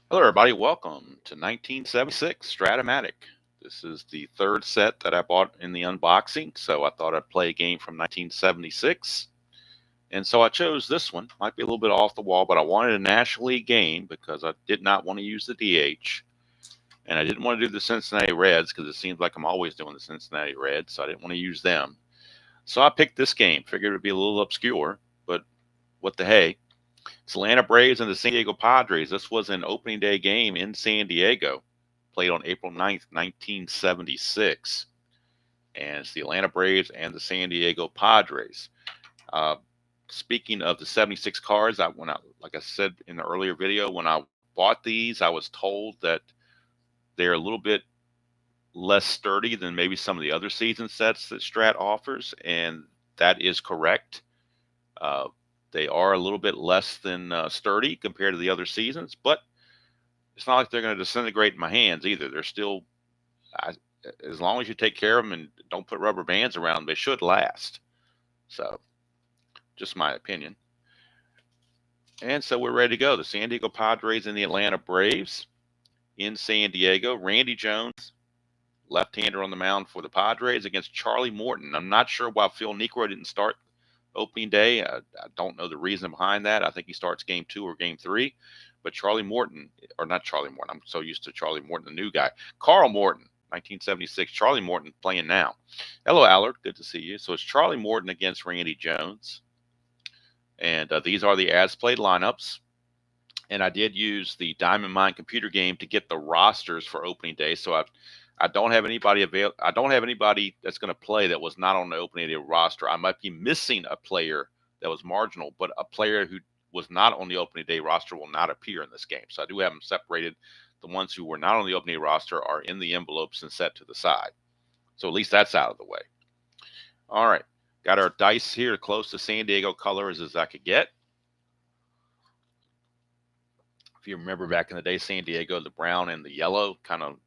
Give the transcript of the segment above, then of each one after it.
Hello, everybody. Welcome to 1976 Strat-O-Matic. This is the third set that I bought in the unboxing, so I thought I'd play a game from 1976. And so I chose this one. Might be a little bit off the wall, but I wanted a National League game because I did not want to use the DH. And I didn't want to do the Cincinnati Reds because it seems like I'm always doing the Cincinnati Reds, so I didn't want to use them. So I picked this game. Figured it would be a little obscure, but what the hey. It's Atlanta Braves and the San Diego Padres. This was an opening day game in San Diego, played on April 9th, 1976. And it's the Atlanta Braves and the San Diego Padres. Uh, Speaking of the 76 cards, like I said in the earlier video, when I bought these, I was told that they're a little bit less sturdy than maybe some of the other season sets that Strat offers, and that is correct. Uh, they are a little bit less than sturdy compared to the other seasons, but it's not like they're going to disintegrate in my hands either. They're still, I, as long as you take care of them and don't put rubber bands around them, they should last. So, just my opinion. And so we're ready to go. The San Diego Padres and the Atlanta Braves in San Diego. Randy Jones, left-hander on the mound for the Padres against Charlie Morton. I'm not sure why Phil Niekro didn't start opening day. I don't know the reason behind that. I think he starts game 2 or game 3. But Charlie Morton, or not Charlie Morton, I'm so used to Charlie Morton, the new guy. Carl Morton, 1976. Charlie Morton playing now. Hello, Allard. Good to see you. So it's Charlie Morton against Randy Jones. And these are the as-played lineups. And I did use the Diamond Mine computer game to get the rosters for opening day. So I don't have anybody I don't have anybody that's going to play that was not on the opening day roster. I might be missing a player that was marginal, but a player who was not on the opening day roster will not appear in this game. So I do have them separated. The ones who were not on the opening roster are in the envelopes and set to the side. So at least that's out of the way. All right. Got our dice here close to San Diego colors as I could get. If you remember back in the day, San Diego, the brown and the yellow kind of,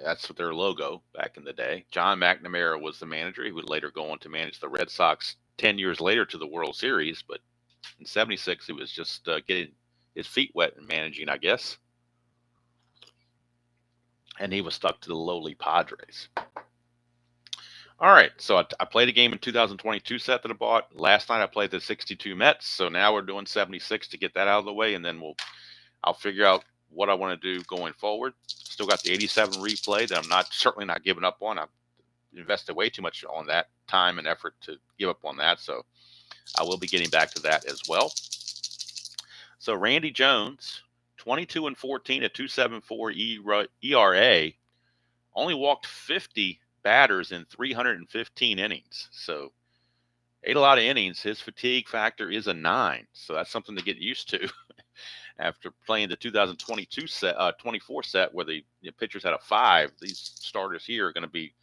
that's their logo back in the day. John McNamara was the manager. He would later go on to manage the Red Sox 10 years later to the World Series. But in 76, he was just getting his feet wet and managing, I guess. And he was stuck to the lowly Padres. All right, so I played a game in 2022 set that I bought. Last night I played the 62 Mets, so now we're doing 76 to get that out of the way, and then I'll figure out what I want to do going forward. Still got the 87 replay that I'm certainly not giving up on. I've invested way too much on that time and effort to give up on that, so I will be getting back to that as well. So Randy Jones, 22 and 14 at 2.74 ERA, only walked 50 batters in 315 innings. So ate a lot of innings. His fatigue factor is a 9, so that's something to get used to. After playing the 2022 set, 24 set, where the pitchers had a 5, these starters here are going to be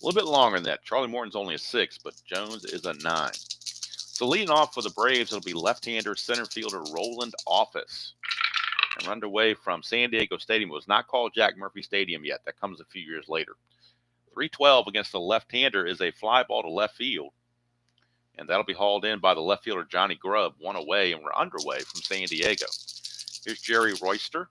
a little bit longer than that. Charlie Morton's only a 6, but Jones is a 9. So leading off for the Braves, it'll be left-hander center fielder Roland Office. And underway from San Diego Stadium. It was not called Jack Murphy Stadium yet. That comes a few years later. 312 against the left-hander is a fly ball to left field. And that'll be hauled in by the left fielder Johnny Grubb, 1 away, and we're underway from San Diego. Here's Jerry Royster.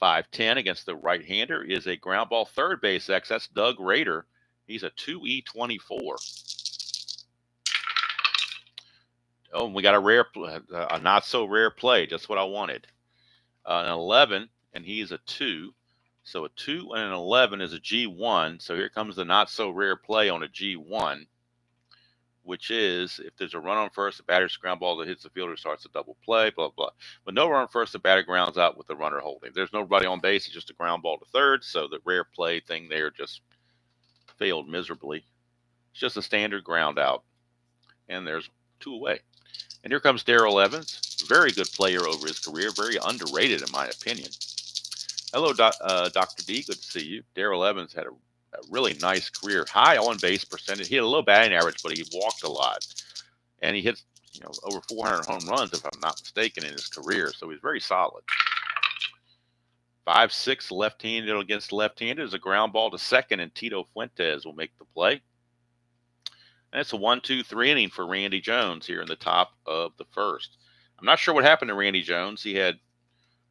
5-10 against the right-hander is a ground ball third base X. That's Doug Rader. He's a 2E24. Oh, and we got a not-so-rare play, just what I wanted. An 11, and he's a 2. So a 2 and an 11 is a G1. So here comes the not-so-rare play on a G1, which is if there's a run on first, the batter's ground ball that hits the fielder starts a double play, blah, blah. But no run on first, the batter grounds out with the runner holding. There's nobody on base. It's just a ground ball to third. So the rare play thing there just failed miserably. It's just a standard ground out. And there's 2 away. And here comes Darrell Evans. Very good player over his career. Very underrated, in my opinion. Hello, Dr. D. Good to see you. Darrell Evans had a really nice career. High on-base percentage. He had a low batting average, but he walked a lot. And he hit over 400 home runs, if I'm not mistaken, in his career. So he's very solid. 5-6 left-handed against left-handed is a ground ball to second, and Tito Fuentes will make the play. And it's a 1-2-3 inning for Randy Jones here in the top of the first. I'm not sure what happened to Randy Jones. He had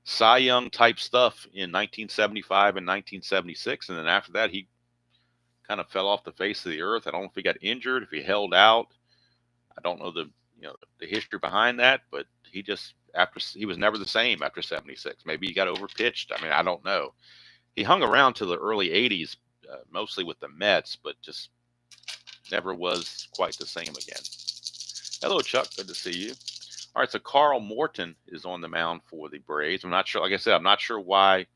Cy Young type stuff in 1975 and 1976, and then after that he kind of fell off the face of the earth. I don't know if he got injured, if he held out. I don't know the history behind that, but he was never the same after 76. Maybe he got overpitched. I mean, I don't know. He hung around to the early 80s, mostly with the Mets, but just never was quite the same again. Hello, Chuck. Good to see you. All right, so Carl Morton is on the mound for the Braves. I'm not sure, like I said, I'm not sure why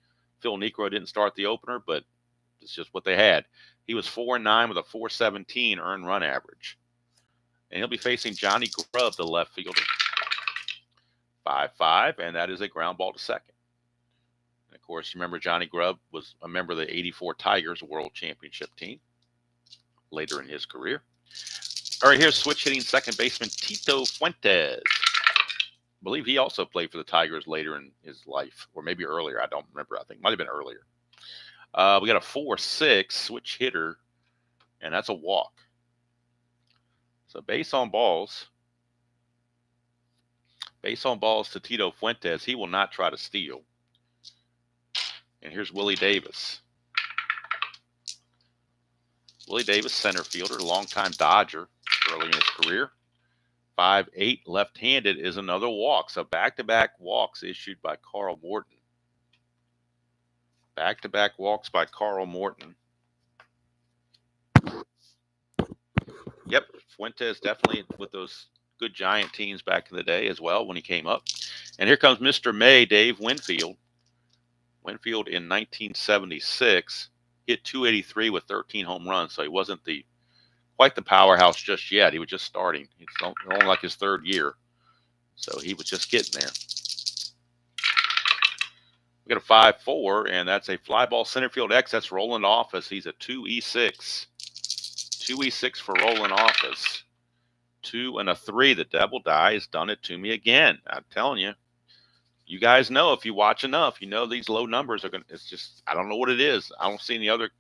Phil Niekro didn't start the opener, but it's just what they had. He was 4-9 with a 4.17 earned run average. And he'll be facing Johnny Grubb, the left fielder. 5-5, and that is a ground ball to second. And of course, remember Johnny Grubb was a member of the 84 Tigers World Championship team later in his career. All right, here's switch hitting second baseman Tito Fuentes. I believe he also played for the Tigers later in his life, or maybe earlier. I don't remember. I think it might have been earlier. We got a 4-6 switch hitter, and that's a walk. So base on balls to Tito Fuentes. He will not try to steal. And here's Willie Davis. Willie Davis, center fielder, longtime Dodger early in his career. 5-8 left-handed is another walk. So back-to-back walks issued by Carl Morton. Back-to-back walks by Carl Morton. Yep, Fuentes definitely with those good Giant teams back in the day as well when he came up. And here comes Mr. May, Dave Winfield. Winfield in 1976 hit 283 with 13 home runs, so he wasn't quite the powerhouse just yet. He was just starting. It's only like his third year, so he was just getting there. We got a 5-4, and that's a fly ball center field X. That's Roland Office. He's a 2-E-6. 2-E-6 for Roland Office. 2 and a 3. The double die has done it to me again. I'm telling you. You guys know, if you watch enough, you know these low numbers are going to, it's just, I don't know what it is. I don't see any other,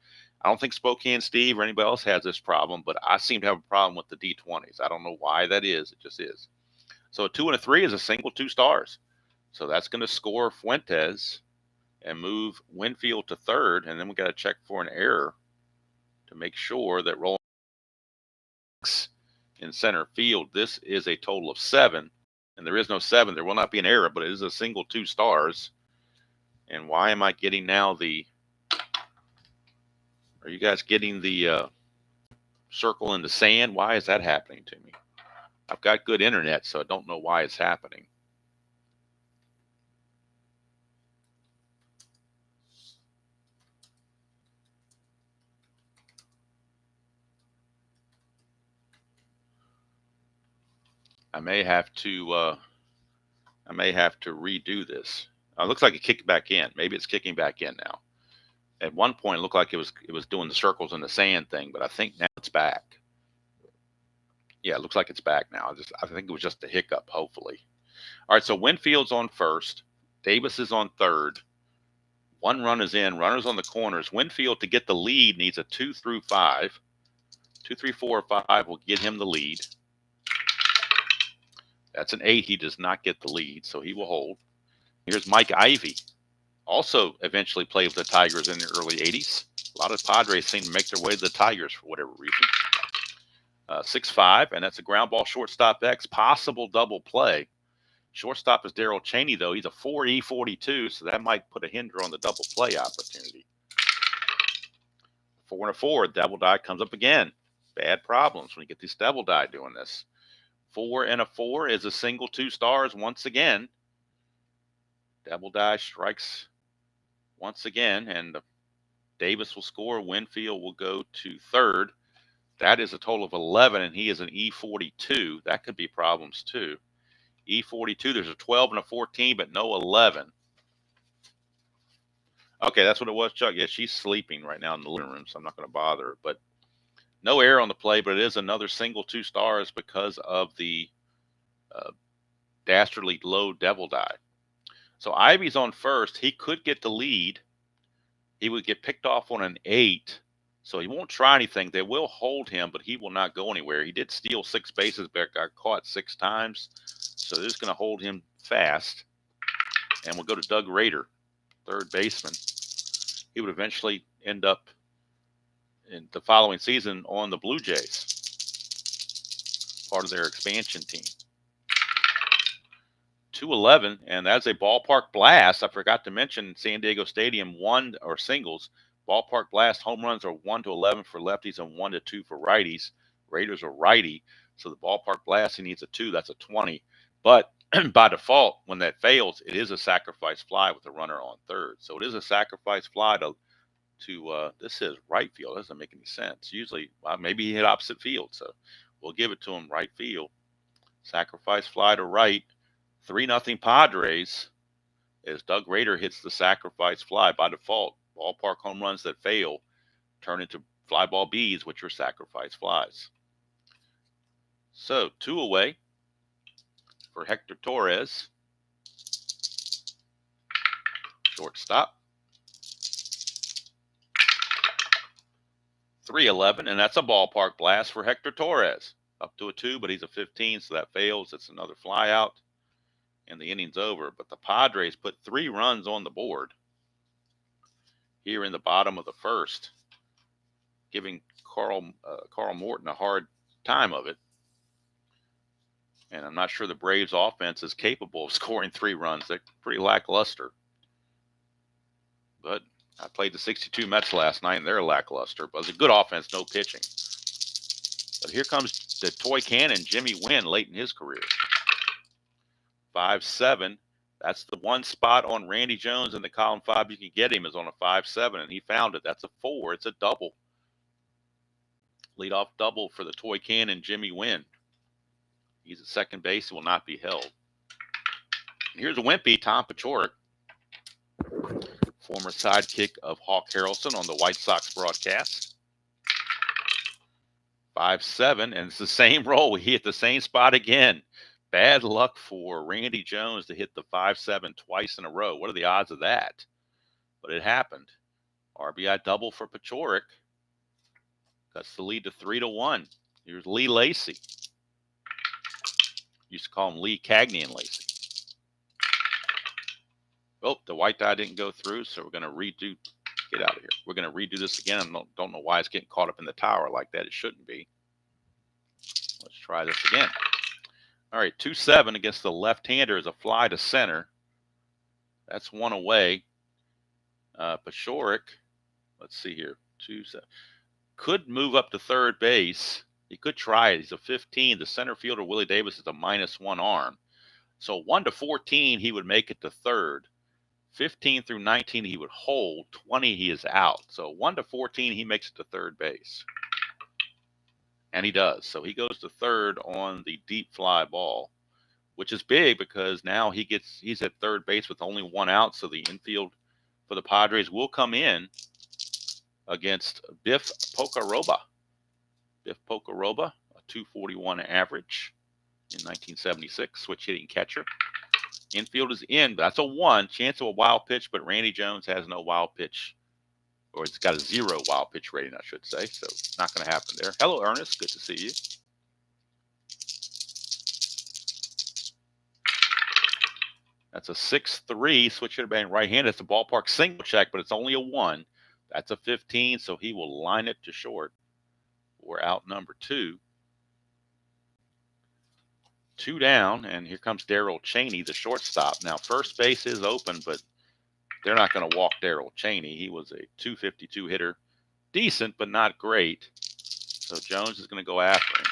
I don't think Spokane Steve or anybody else has this problem, but I seem to have a problem with the D20s. I don't know why that is. It just is. So a 2 and a 3 is a single 2 stars. So that's going to score Fuentes and move Winfield to third. And then we got to check for an error to make sure that Roland in center field. This is a total of 7. And there is no 7. There will not be an error, but it is a single 2 stars. And why am I getting now are you guys getting the circle in the sand? Why is that happening to me? I've got good internet, so I don't know why it's happening. I may have to redo this. It looks like it kicked back in. Maybe it's kicking back in now. At one point, it looked like it was doing the circles in the sand thing, but I think now it's back. Yeah, it looks like it's back now. I think it was just a hiccup, hopefully. All right, so Winfield's on first. Davis is on third. 1 run is in. Runners on the corners. Winfield, to get the lead, needs a 2 through 5. 2, 3, 4, or 5 will get him the lead. That's an 8. He does not get the lead, so he will hold. Here's Mike Ivey. Also eventually played with the Tigers in the early 80s. A lot of Padres seem to make their way to the Tigers for whatever reason. 6-5, and that's a ground ball shortstop X. Possible double play. Shortstop is Darrell Cheney, though. He's a 4E42, so that might put a hinder on the double play opportunity. 4 and a 4. Double die comes up again. Bad problems when you get these double die doing this. 4 and a 4 is a single 2 stars once again. Double die strikes once again, and Davis will score. Winfield will go to third. That is a total of 11, and he is an E42. That could be problems too. E42, there's a 12 and a 14, but no 11. Okay, that's what it was, Chuck. Yeah, she's sleeping right now in the living room, so I'm not going to bother her. But no error on the play, but it is another single 2 stars because of the dastardly low devil die. So Ivy's on first. He could get the lead. He would get picked off on an 8. So he won't try anything. They will hold him, but he will not go anywhere. He did steal 6 bases, but got caught 6 times. So they're just going to hold him fast. And we'll go to Doug Rader, third baseman. He would eventually end up in the following season on the Blue Jays, part of their expansion team. 211, and that's a ballpark blast. I forgot to mention San Diego Stadium singles. Ballpark blast home runs are 1 to 11 for lefties and 1 to 2 for righties. Raiders are righty, so the ballpark blast, he needs a 2. That's a 20. But by default, when that fails, it is a sacrifice fly with a runner on third. So it is a sacrifice fly to this says right field. That doesn't make any sense. Usually, maybe he hit opposite field, so we'll give it to him right field. Sacrifice fly to right. 3-0 Padres as Doug Rader hits the sacrifice fly. By default, ballpark home runs that fail turn into fly ball Bs, which are sacrifice flies. So 2 away for Hector Torres. Shortstop. 3-11, and that's a ballpark blast for Hector Torres. Up to a 2, but he's a 15, so that fails. It's another fly out, and the inning's over. But the Padres put 3 runs on the board here in the bottom of the first, giving Carl Morton a hard time of it. And I'm not sure the Braves offense is capable of scoring 3 runs. They're pretty lackluster. But I played the 62 Mets last night, and they're lackluster. But it's a good offense, no pitching. But here comes the toy cannon, Jimmy Wynn, late in his career. 5-7. That's the one spot on Randy Jones in the column 5 you can get him is on a 5-7, and he found it. That's a 4. It's a double. Leadoff double for the toy cannon, Jimmy Wynn. He's at second base. He will not be held. And here's a wimpy, Tom Paciorek, former sidekick of Hawk Harrelson on the White Sox broadcast. 5-7, and it's the same roll. He hit the same spot again. Bad luck for Randy Jones to hit the 5-7 twice in a row. What are the odds of that? But it happened. RBI double for Paciorek. Cuts the lead to 3-1. Here's Lee Lacy. Used to call him Lee Cagney and Lacy. Oh, the white die didn't go through, so we're going to redo. Get out of here. We're going to redo this again. I don't know why it's getting caught up in the tower like that. It shouldn't be. Let's try this again. All right, 2-7 against the left-hander is a fly to center. That's 1 away. Paciorek, let's see here. 2-7. Could move up to third base. He could try it. He's a 15. The center fielder, Willie Davis, is a -1 arm. So 1 to 14, he would make it to third. 15 through 19, he would hold. 20, he is out. So 1 to 14, he makes it to third base. And he does. So he goes to third on the deep fly ball, which is big because now he's at third base with only 1 out. So the infield for the Padres will come in against Biff Pocoroba. Biff Pocoroba, a 241 average in 1976, switch hitting catcher. Infield is in. That's a 1. Chance of a wild pitch, but Randy Jones has no wild pitch. Or it's got a 0 wild pitch rating, I should say. So not going to happen there. Hello, Ernest. Good to see you. That's a 6-3. Switch hitter batting right-handed. It's a ballpark single check, but it's only a 1. That's a 15, so he will line it to short. We're out number 2. 2 down, and here comes Darrell Chaney, the shortstop. Now, first base is open, but they're not going to walk Darrell Chaney. He was a 252 hitter. Decent, but not great. So Jones is going to go after him.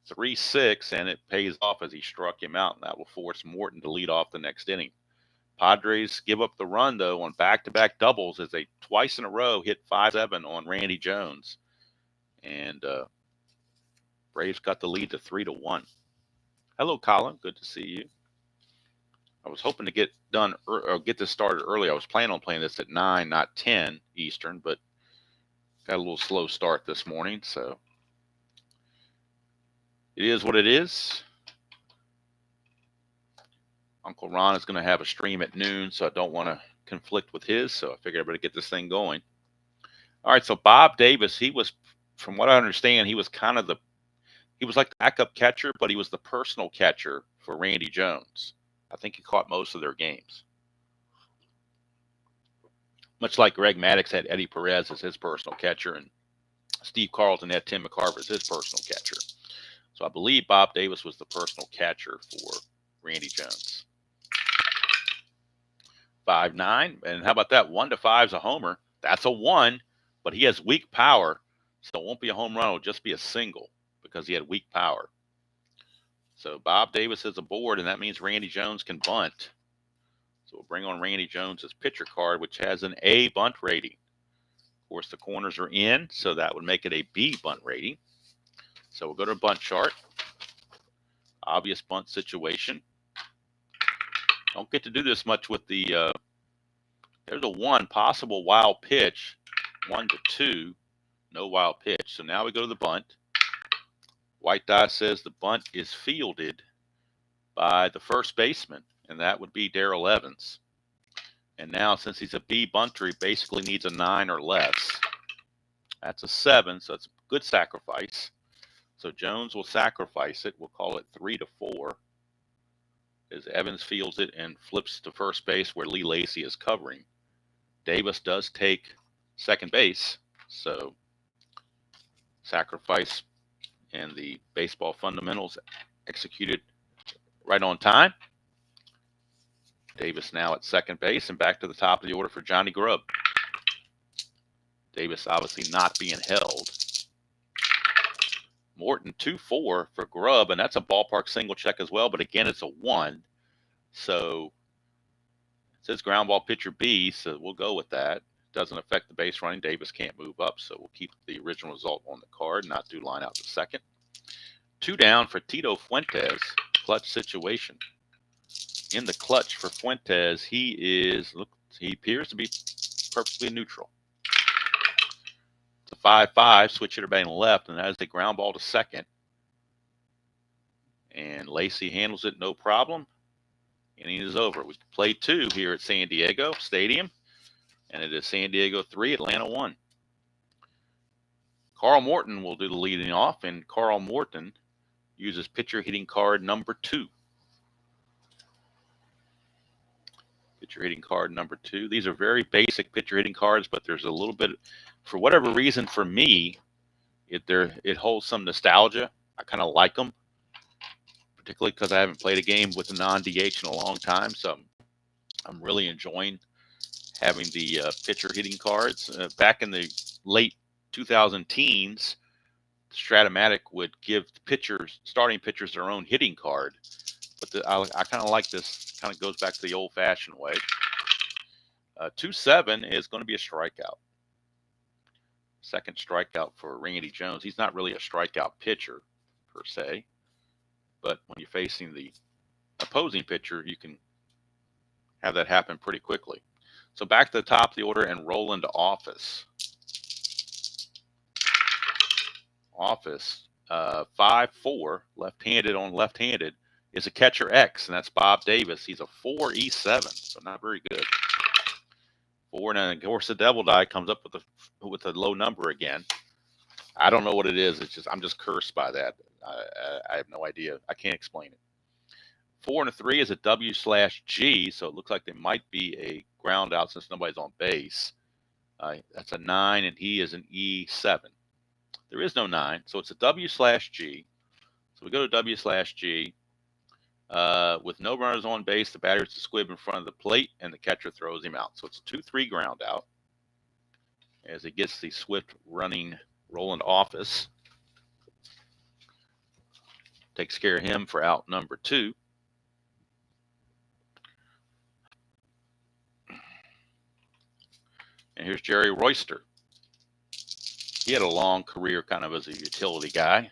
3-6, and it pays off as he struck him out, and that will force Morton to lead off the next inning. Padres give up the run, though, on back-to-back doubles as they twice in a row hit 5-7 on Randy Jones. And Braves got the lead to 3-1. Hello, Colin. Good to see you. I was hoping to get done or get this started early. I was planning on playing this at 9, not 10 Eastern, but got a little slow start this morning, so it is what it is. Uncle Ron is going to have a stream at noon, so I don't want to conflict with his, so I figured I better get this thing going. All right, so Bob Davis, he was, from what I understand, he was kind of he was like the backup catcher, but he was the personal catcher for Randy Jones. I think he caught most of their games. Much like Greg Maddux had Eddie Perez as his personal catcher, and Steve Carlton had Tim McCarver as his personal catcher. So I believe Bob Davis was the personal catcher for Randy Jones. 5-9, and how about that? 1 to 5 is a homer. That's a 1, but he has weak power, so it won't be a home run. It'll just be a single because he had weak power. So Bob Davis is aboard, and that means Randy Jones can bunt. So we'll bring on Randy Jones's pitcher card, which has an A bunt rating. Of course, the corners are in, so that would make it a B bunt rating. So we'll go to a bunt chart. Obvious bunt situation. Don't get to do this much with the, there's a 1 possible wild pitch, 1 to 2, no wild pitch. So now we go to the bunt. White die says the bunt is fielded by the first baseman, and that would be Darrell Evans. And now, since he's a B bunter, he basically needs a 9 or less. That's a 7, so it's a good sacrifice. So Jones will sacrifice it. We'll call it 3 to 4. As Evans fields it and flips to first base where Lee Lacy is covering. Davis does take second base, so sacrifice and the baseball fundamentals executed right on time. Davis now at second base, and back to the top of the order for Johnny Grubb. Davis obviously not being held. Morton 2-4 for Grubb, and that's a ballpark single check as well, but again, it's a 1. So it says ground ball pitcher B, so we'll go with that. Doesn't affect the base running. Davis can't move up, so we'll keep the original result on the card, not do line out to second. 2 down for Tito Fuentes. Clutch situation. In the clutch for Fuentes, he appears to be perfectly neutral. It's a 5-5, switch hitter batting left, and that is a ground ball to second. And Lacy handles it no problem. Inning is over. We play 2 here at San Diego Stadium, and it is San Diego 3, Atlanta 1. Carl Morton will do the leading off, and Carl Morton uses pitcher hitting card number 2. Pitcher hitting card number 2. These are very basic pitcher hitting cards, but there's a little bit, for whatever reason, for me, it holds some nostalgia. I kind of like them, particularly because I haven't played a game with a non-DH in a long time. So I'm really enjoying having the pitcher hitting cards. Back in the late 2000 teens, Strat-O-Matic would give starting pitchers their own hitting card. But I kind of like this. Kind of goes back to the old-fashioned way. 2-7 is going to be a strikeout. Second strikeout for Randy Jones. He's not really a strikeout pitcher per se, but when you're facing the opposing pitcher, you can have that happen pretty quickly. So back to the top of the order and roll into Office. 5-4, left-handed on left-handed, is a catcher X, and that's Bob Davis. He's a 4-7, so not very good. 4, and of course the devil die comes up with a low number again. I don't know what it is. It's just I'm just cursed by that. I have no idea. I can't explain it. 4 and a 3 is a W/G, so it looks like there might be a ground out since nobody's on base. That's a 9, and he is an E7. There is no 9, so it's a W/G. So we go to W/G. With no runners on base, the batter is the squib in front of the plate, and the catcher throws him out. So it's a 2-3 ground out as he gets the swift running Roland Office. Takes care of him for out number 2. And here's Jerry Royster. He had a long career kind of as a utility guy.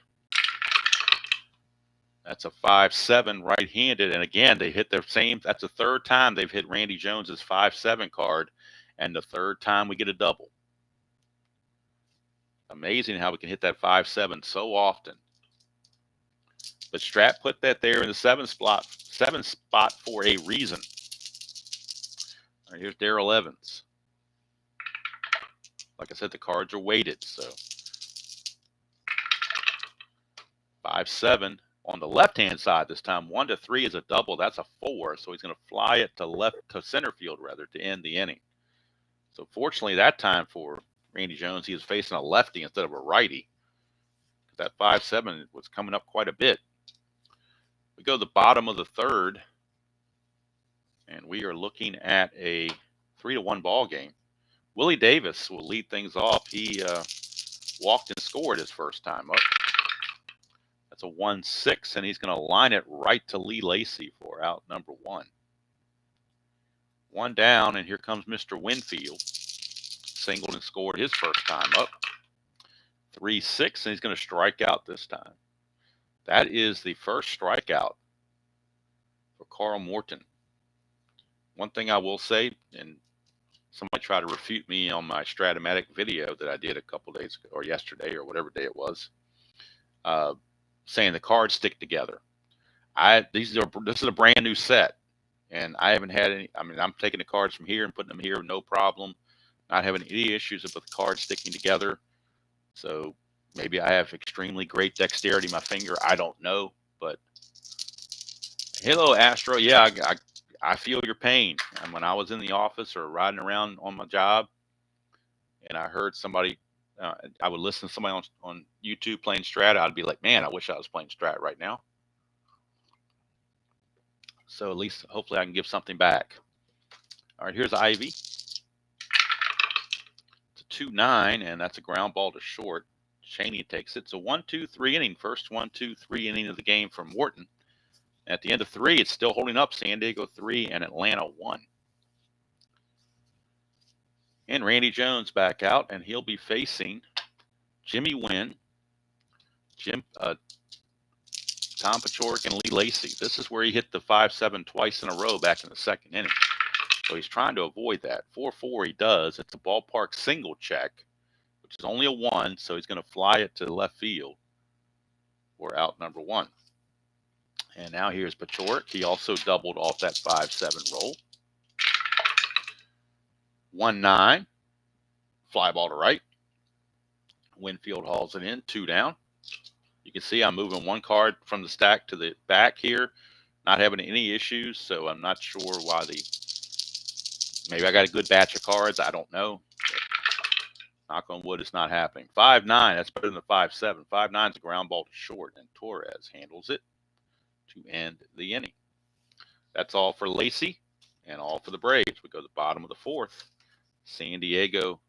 That's a 5-7 right-handed. And again, they hit their same. That's the third time they've hit Randy Jones's 5-7 card, and the third time we get a double. Amazing how we can hit that 5-7 so often. But Strat put that there in the 7 spot for a reason. All right, here's Darrell Evans. Like I said, the cards are weighted. So 5-7 on the left-hand side this time. 1-3 is a double. That's a 4. So he's going to fly it to center field rather to end the inning. So fortunately that time for Randy Jones, he was facing a lefty instead of a righty. That 5-7 was coming up quite a bit. We go to the bottom of the third, and we are looking at a 3-1 ball game. Willie Davis will lead things off. He walked and scored his first time up. That's a 1-6, and he's going to line it right to Lee Lacy for out number 1. 1 down, and here comes Mr. Winfield. Singled and scored his first time up. 3-6, and he's going to strike out this time. That is the first strikeout for Carl Morton. One thing I will say, and somebody tried to refute me on my Strat-O-Matic video that I did a couple days ago, or yesterday, or whatever day it was, saying the cards stick together. This is a brand new set, and I haven't had any. I mean, I'm taking the cards from here and putting them here, no problem. Not having any issues with the cards sticking together. So maybe I have extremely great dexterity in my finger. I don't know, but hello, Astro. Yeah, I feel your pain. And when I was in the office or riding around on my job, and I heard somebody, I would listen to somebody on YouTube playing Strat, I'd be like, man, I wish I was playing Strat right now. So at least hopefully I can give something back. All right, here's Ivy. It's a 2-9, and that's a ground ball to short. Cheney takes it. It's a 1-2-3 inning. First 1-2-3 inning of the game for Morton. At the end of 3, it's still holding up. San Diego 3 and Atlanta 1. And Randy Jones back out, and he'll be facing Jimmy Wynn, Tom Paciorek, and Lee Lacy. This is where he hit the 5-7 twice in a row back in the second inning. So he's trying to avoid that. 4-4 he does. It's a ballpark single check, which is only a 1, so he's going to fly it to left field for out number 1. And now here's Paciorek. He also doubled off that 5-7 roll. 1-9. Fly ball to right. Winfield hauls it in. 2 down. You can see I'm moving one card from the stack to the back here. Not having any issues, so I'm not sure why maybe I got a good batch of cards. I don't know. But knock on wood, it's not happening. 5-9. That's better than the 5-7. 5-9 is a ground ball to short, and Torres handles it to end the inning. That's all for Lacy and all for the Braves. We go to the bottom of the 4th. San Diego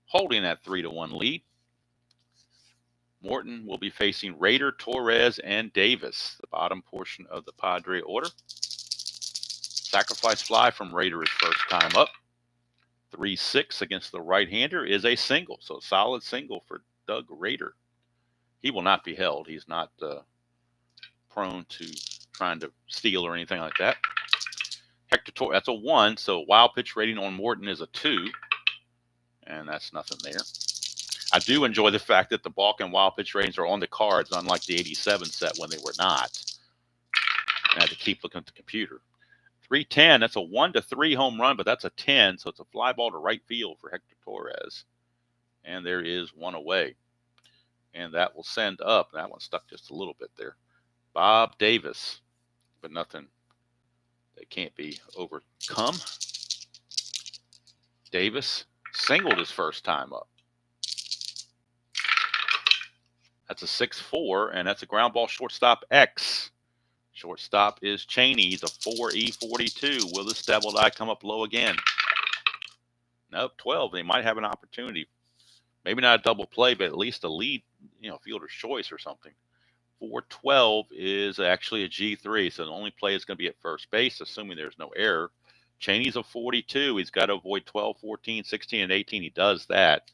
holding that 3-1 lead. Morton will be facing Rader, Torres, and Davis, the bottom portion of the Padre order. Sacrifice fly from Rader his first time up. 3-6 against the right-hander is a single, so solid single for Doug Rader. He will not be held. He's not prone to trying to steal or anything like that. Hector Torres, that's a 1, so wild pitch rating on Morton is a 2, and that's nothing there. I do enjoy the fact that the balk and wild pitch ratings are on the cards, unlike the 87 set when they were not. I had to keep looking at the computer. 3-10, that's a 1-3 home run, but that's a 10, so it's a fly ball to right field for Hector Torres. And there is one away. And that will send up. That one stuck just a little bit there. Bob Davis, but nothing that can't be overcome. Davis singled his first time up. That's a 6-4, and that's a ground ball shortstop X. Shortstop is Cheney. He's a 4E42. Will this devil eye come up low again? Nope, 12. They might have an opportunity. Maybe not a double play, but at least a lead, fielder's choice or something. 4-12 is actually a G3, so the only play is going to be at first base, assuming there's no error. Cheney's a 42. He's got to avoid 12, 14, 16, and 18. He does that.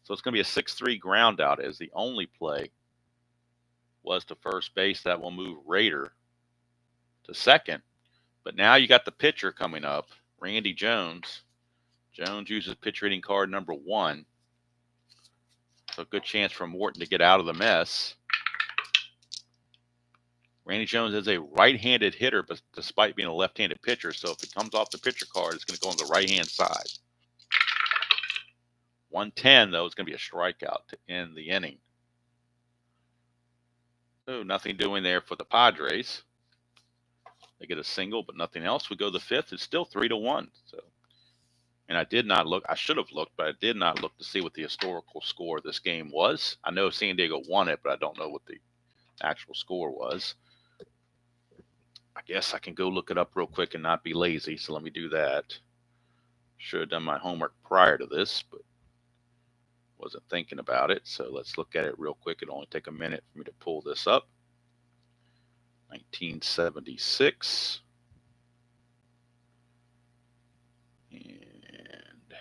So it's going to be a 6-3 ground out as the only play was to first base. That will move Rader to second. But now you got the pitcher coming up, Randy Jones. Jones uses pitch rating card number 1. So a good chance for Morton to get out of the mess. Randy Jones is a right-handed hitter, but despite being a left-handed pitcher, so if it comes off the pitcher card, it's going to go on the right-hand side. 110, though, is going to be a strikeout to end the inning. So nothing doing there for the Padres. They get a single, but nothing else. We go to the fifth. It's still 3-1. So, and I did not look. I should have looked, but I did not look to see what the historical score of this game was. I know San Diego won it, but I don't know what the actual score was. I guess I can go look it up real quick and not be lazy. So let me do that. Should have done my homework prior to this, but wasn't thinking about it. So let's look at it real quick. It'll only take a minute for me to pull this up. 1976. And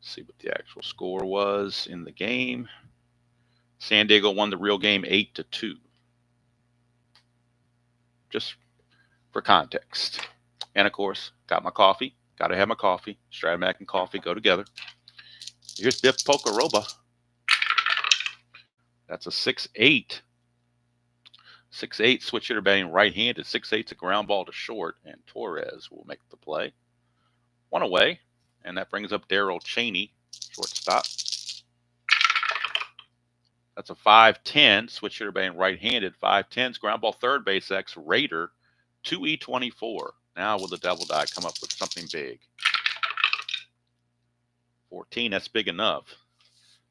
see what the actual score was in the game. San Diego won the real game 8-2. Just for context. And of course, got my coffee. Got to have my coffee. Strat-O-Matic and coffee go together. Here's Biff Pocaroba. That's a 6-8. 6-8 switch hitter batting right-handed. 6-8's a ground ball to short, and Torres will make the play. One away, and that brings up Daryl Cheney, shortstop. That's a 5-10 switch hitter batting right-handed. 5-10's ground ball third base X Raider, 2E24. Now will the double die come up with something big? 14, that's big enough.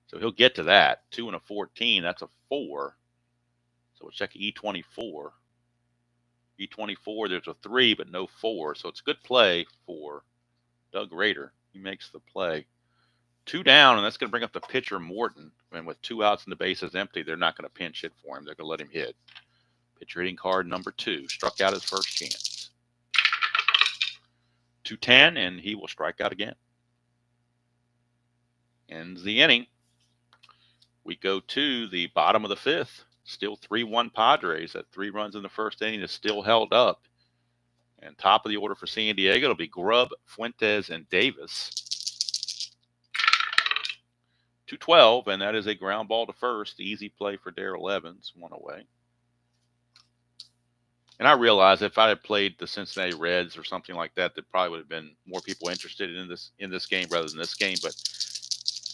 So he'll get to that. 2 and a 14, that's a 4. So we'll check E24. E24, there's a 3, but no 4. So it's a good play for Doug Raider. He makes the play. 2 down, and that's going to bring up the pitcher, Morton. And with 2 outs and the bases empty, they're not going to pinch hit for him. They're going to let him hit. Pitcher hitting card number 2. Struck out his first chance. 2-10, and he will strike out again. Ends the inning. We go to the bottom of the 5th. Still 3-1 Padres. At 3 runs in the first inning is still held up. And top of the order for San Diego, it'll be Grubb, Fuentes, and Davis. 2-12, and that is a ground ball to first. Easy play for Darrell Evans, 1 away. And I realize if I had played the Cincinnati Reds or something like that, there probably would have been more people interested in this game rather than this game. But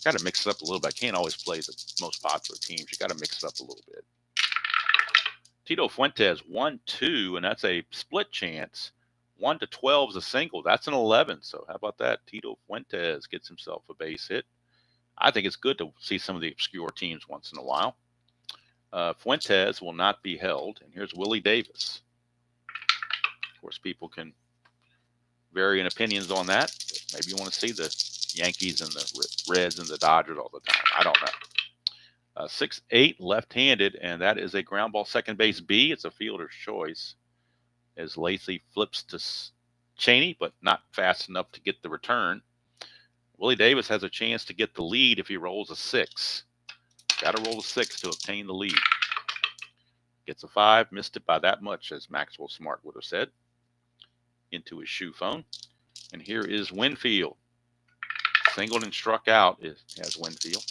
I got to mix it up a little bit. I can't always play the most popular teams. You got to mix it up a little bit. Tito Fuentes, 1-2, and that's a split chance. 1-12 is a single. That's an 11. So how about that? Tito Fuentes gets himself a base hit. I think it's good to see some of the obscure teams once in a while. Fuentes will not be held. And here's Willie Davis. Of course, people can vary in opinions on that. Maybe you want to see the Yankees and the Reds and the Dodgers all the time. I don't know. 6-8 left-handed, and that is a ground ball second base B. It's a fielder's choice as Lacy flips to Cheney, but not fast enough to get the return. Willie Davis has a chance to get the lead if he rolls a 6. Got to roll a 6 to obtain the lead. Gets a 5, missed it by that much, as Maxwell Smart would have said. Into his shoe phone. And here is Winfield. Singled and struck out as Winfield.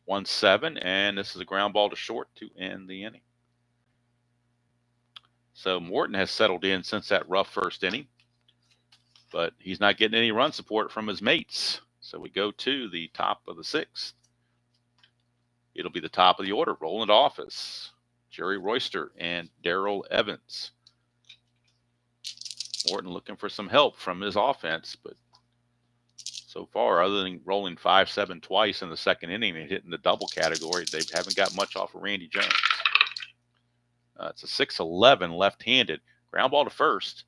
1-7, and this is a ground ball to short to end the inning. So Morton has settled in since that rough first inning, but he's not getting any run support from his mates. So we go to the top of the 6th. It'll be the top of the order, rolling to office. Jerry Royster and Darrell Evans. Morton looking for some help from his offense, but so far, other than rolling 5-7 twice in the second inning and hitting the double category, they haven't got much off of Randy Jones. It's a 6-11 left-handed. Ground ball to first.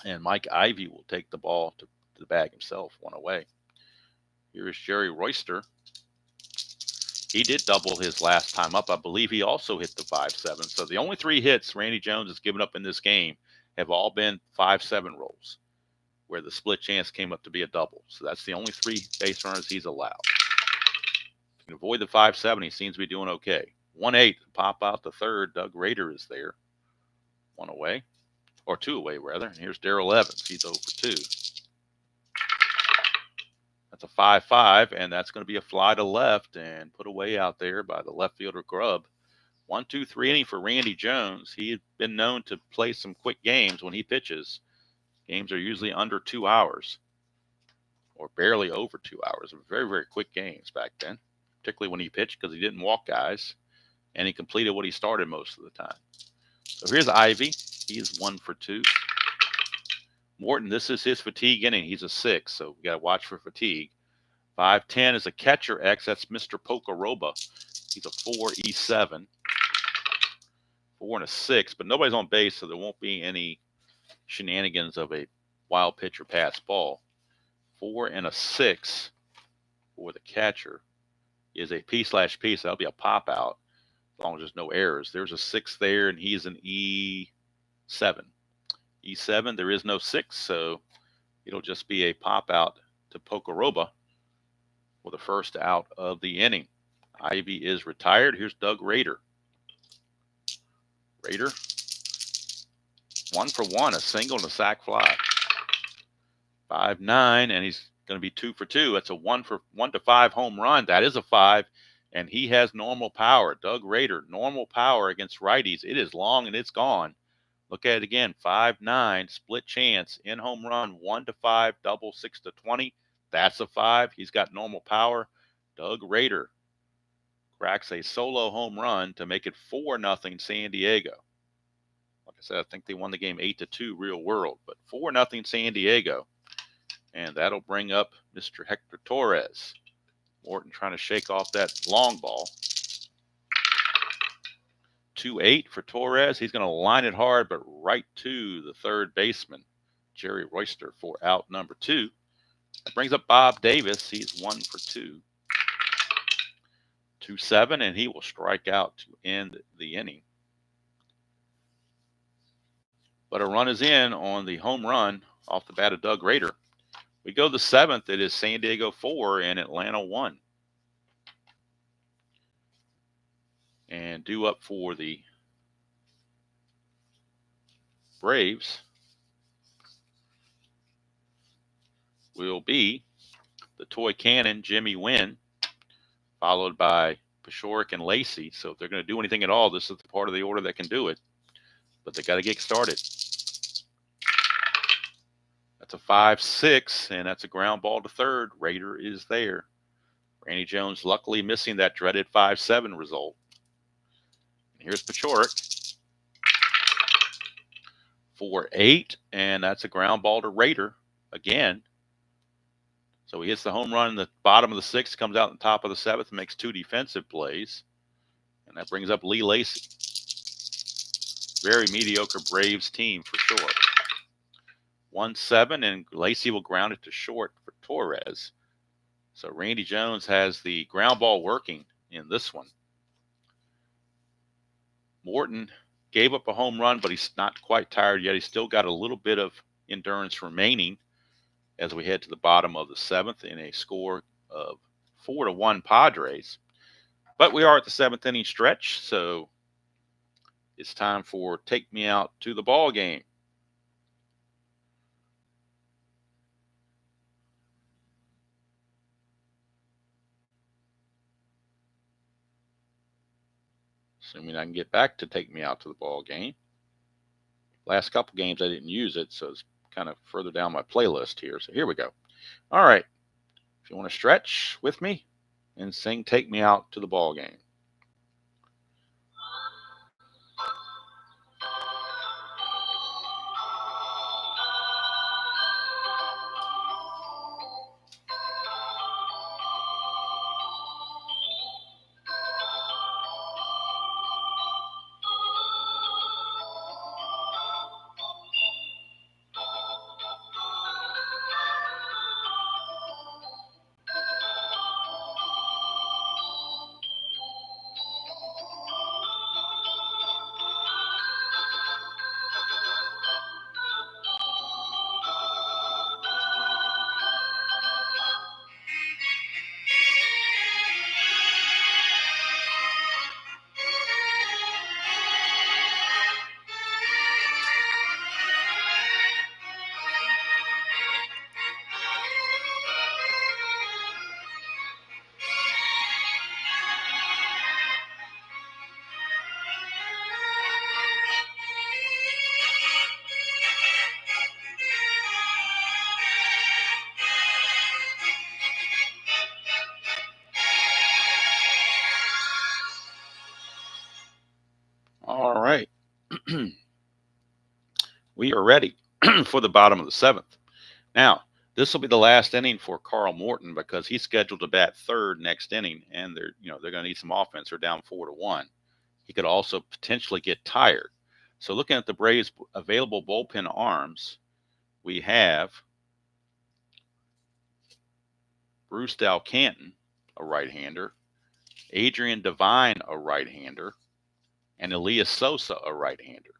And Mike Ivey will take the ball to the bag himself, 1 away. Here is Jerry Royster. He did double his last time up. I believe he also hit the 5-7. So the only 3 hits Randy Jones has given up in this game have all been 5-7 rolls, where the split chance came up to be a double. So that's the only 3 base runners he's allowed. If you can avoid the 5-7, he seems to be doing okay. 1-8, pop out the third. Doug Raider is there. 1 away, or 2 away, rather. And here's Darrell Evans. He's 0 for 2. That's a 5-5, and that's going to be a fly to left and put away out there by the left fielder Grubb. 1-2-3 inning for Randy Jones. He had been known to play some quick games when he pitches. Games are usually under 2 hours. or barely over 2 hours. Very, very quick games back then, particularly when he pitched because he didn't walk guys and he completed what he started most of the time. So here's Ivy. He's 1 for 2. Morton, this is his fatigue inning. He's a 6, so we got to watch for fatigue. 5-10 is a catcher X. That's Mr. Pocoroba. He's a 4 E7. 4 and a 6, but nobody's on base, so there won't be any shenanigans of a wild pitch or pass ball. 4 and a 6 for the catcher is a P/P, so that'll be a pop out as long as there's no errors. There's a 6 there, and he's an E7. E7, there is no 6, so it'll just be a pop out to Pocoroba for the first out of the inning. Ivy is retired. Here's Doug Rader. Rader, 1 for 1, a single and a sac fly. 5-9, and he's going to be 2 for 2. That's a 1 to 5 home run. That is a 5, and he has normal power. Doug Rader, normal power against righties. It is long and it's gone. Look at it again. 5-9, split chance in home run. 1 to 5, double 6 to 20. That's a 5. He's got normal power. Doug Rader cracks a solo home run to make it 4-0 San Diego. Like I said, I think they won the game 8-2 real world, but 4-0 San Diego. And that'll bring up Mr. Hector Torres. Morton trying to shake off that long ball. 2-8 for Torres. He's going to line it hard, but right to the third baseman, Jerry Royster, for out number 2. That brings up Bob Davis. He's 1 for 2. 2-7, and he will strike out to end the inning. But a run is in on the home run off the bat of Doug Rader. We go to the 7th. It is San Diego 4 and Atlanta 1. And due up for the Braves will be the toy cannon, Jimmy Wynn, followed by Pashoric and Lacey. So if they're going to do anything at all, this is the part of the order that can do it. But they got to get started. That's a 5-6, and that's a ground ball to third. Rader is there. Randy Jones luckily missing that dreaded 5-7 result. And here's Pachoric. 4-8, and that's a ground ball to Rader again. So he hits the home run in the bottom of the 6th, comes out in the top of the 7th, and makes 2 defensive plays. And that brings up Lee Lacey. Very mediocre Braves team for sure. 1-7, and Lacey will ground it to short for Torres. So Randy Jones has the ground ball working in this one. Morton gave up a home run, but he's not quite tired yet. He's still got a little bit of endurance remaining as we head to the bottom of the 7th in a score of 4-1 Padres. But we are at the 7th inning stretch, so it's time for Take Me Out to the Ball Game. Assuming I can get back to Take Me Out to the Ball Game. Last couple games I didn't use it, so it's kind of further down my playlist here. So here we go. All right. If you want to stretch with me and sing Take Me Out to the Ball Game. We are ready for the bottom of the 7th. Now, this will be the last inning for Carl Morton because he's scheduled to bat third next inning, and they're going to need some offense. They're down 4-1. He could also potentially get tired. So looking at the Braves' available bullpen arms, we have Bruce Dalcanton, a right-hander, Adrian Devine, a right-hander, and Elias Sosa, a right-hander.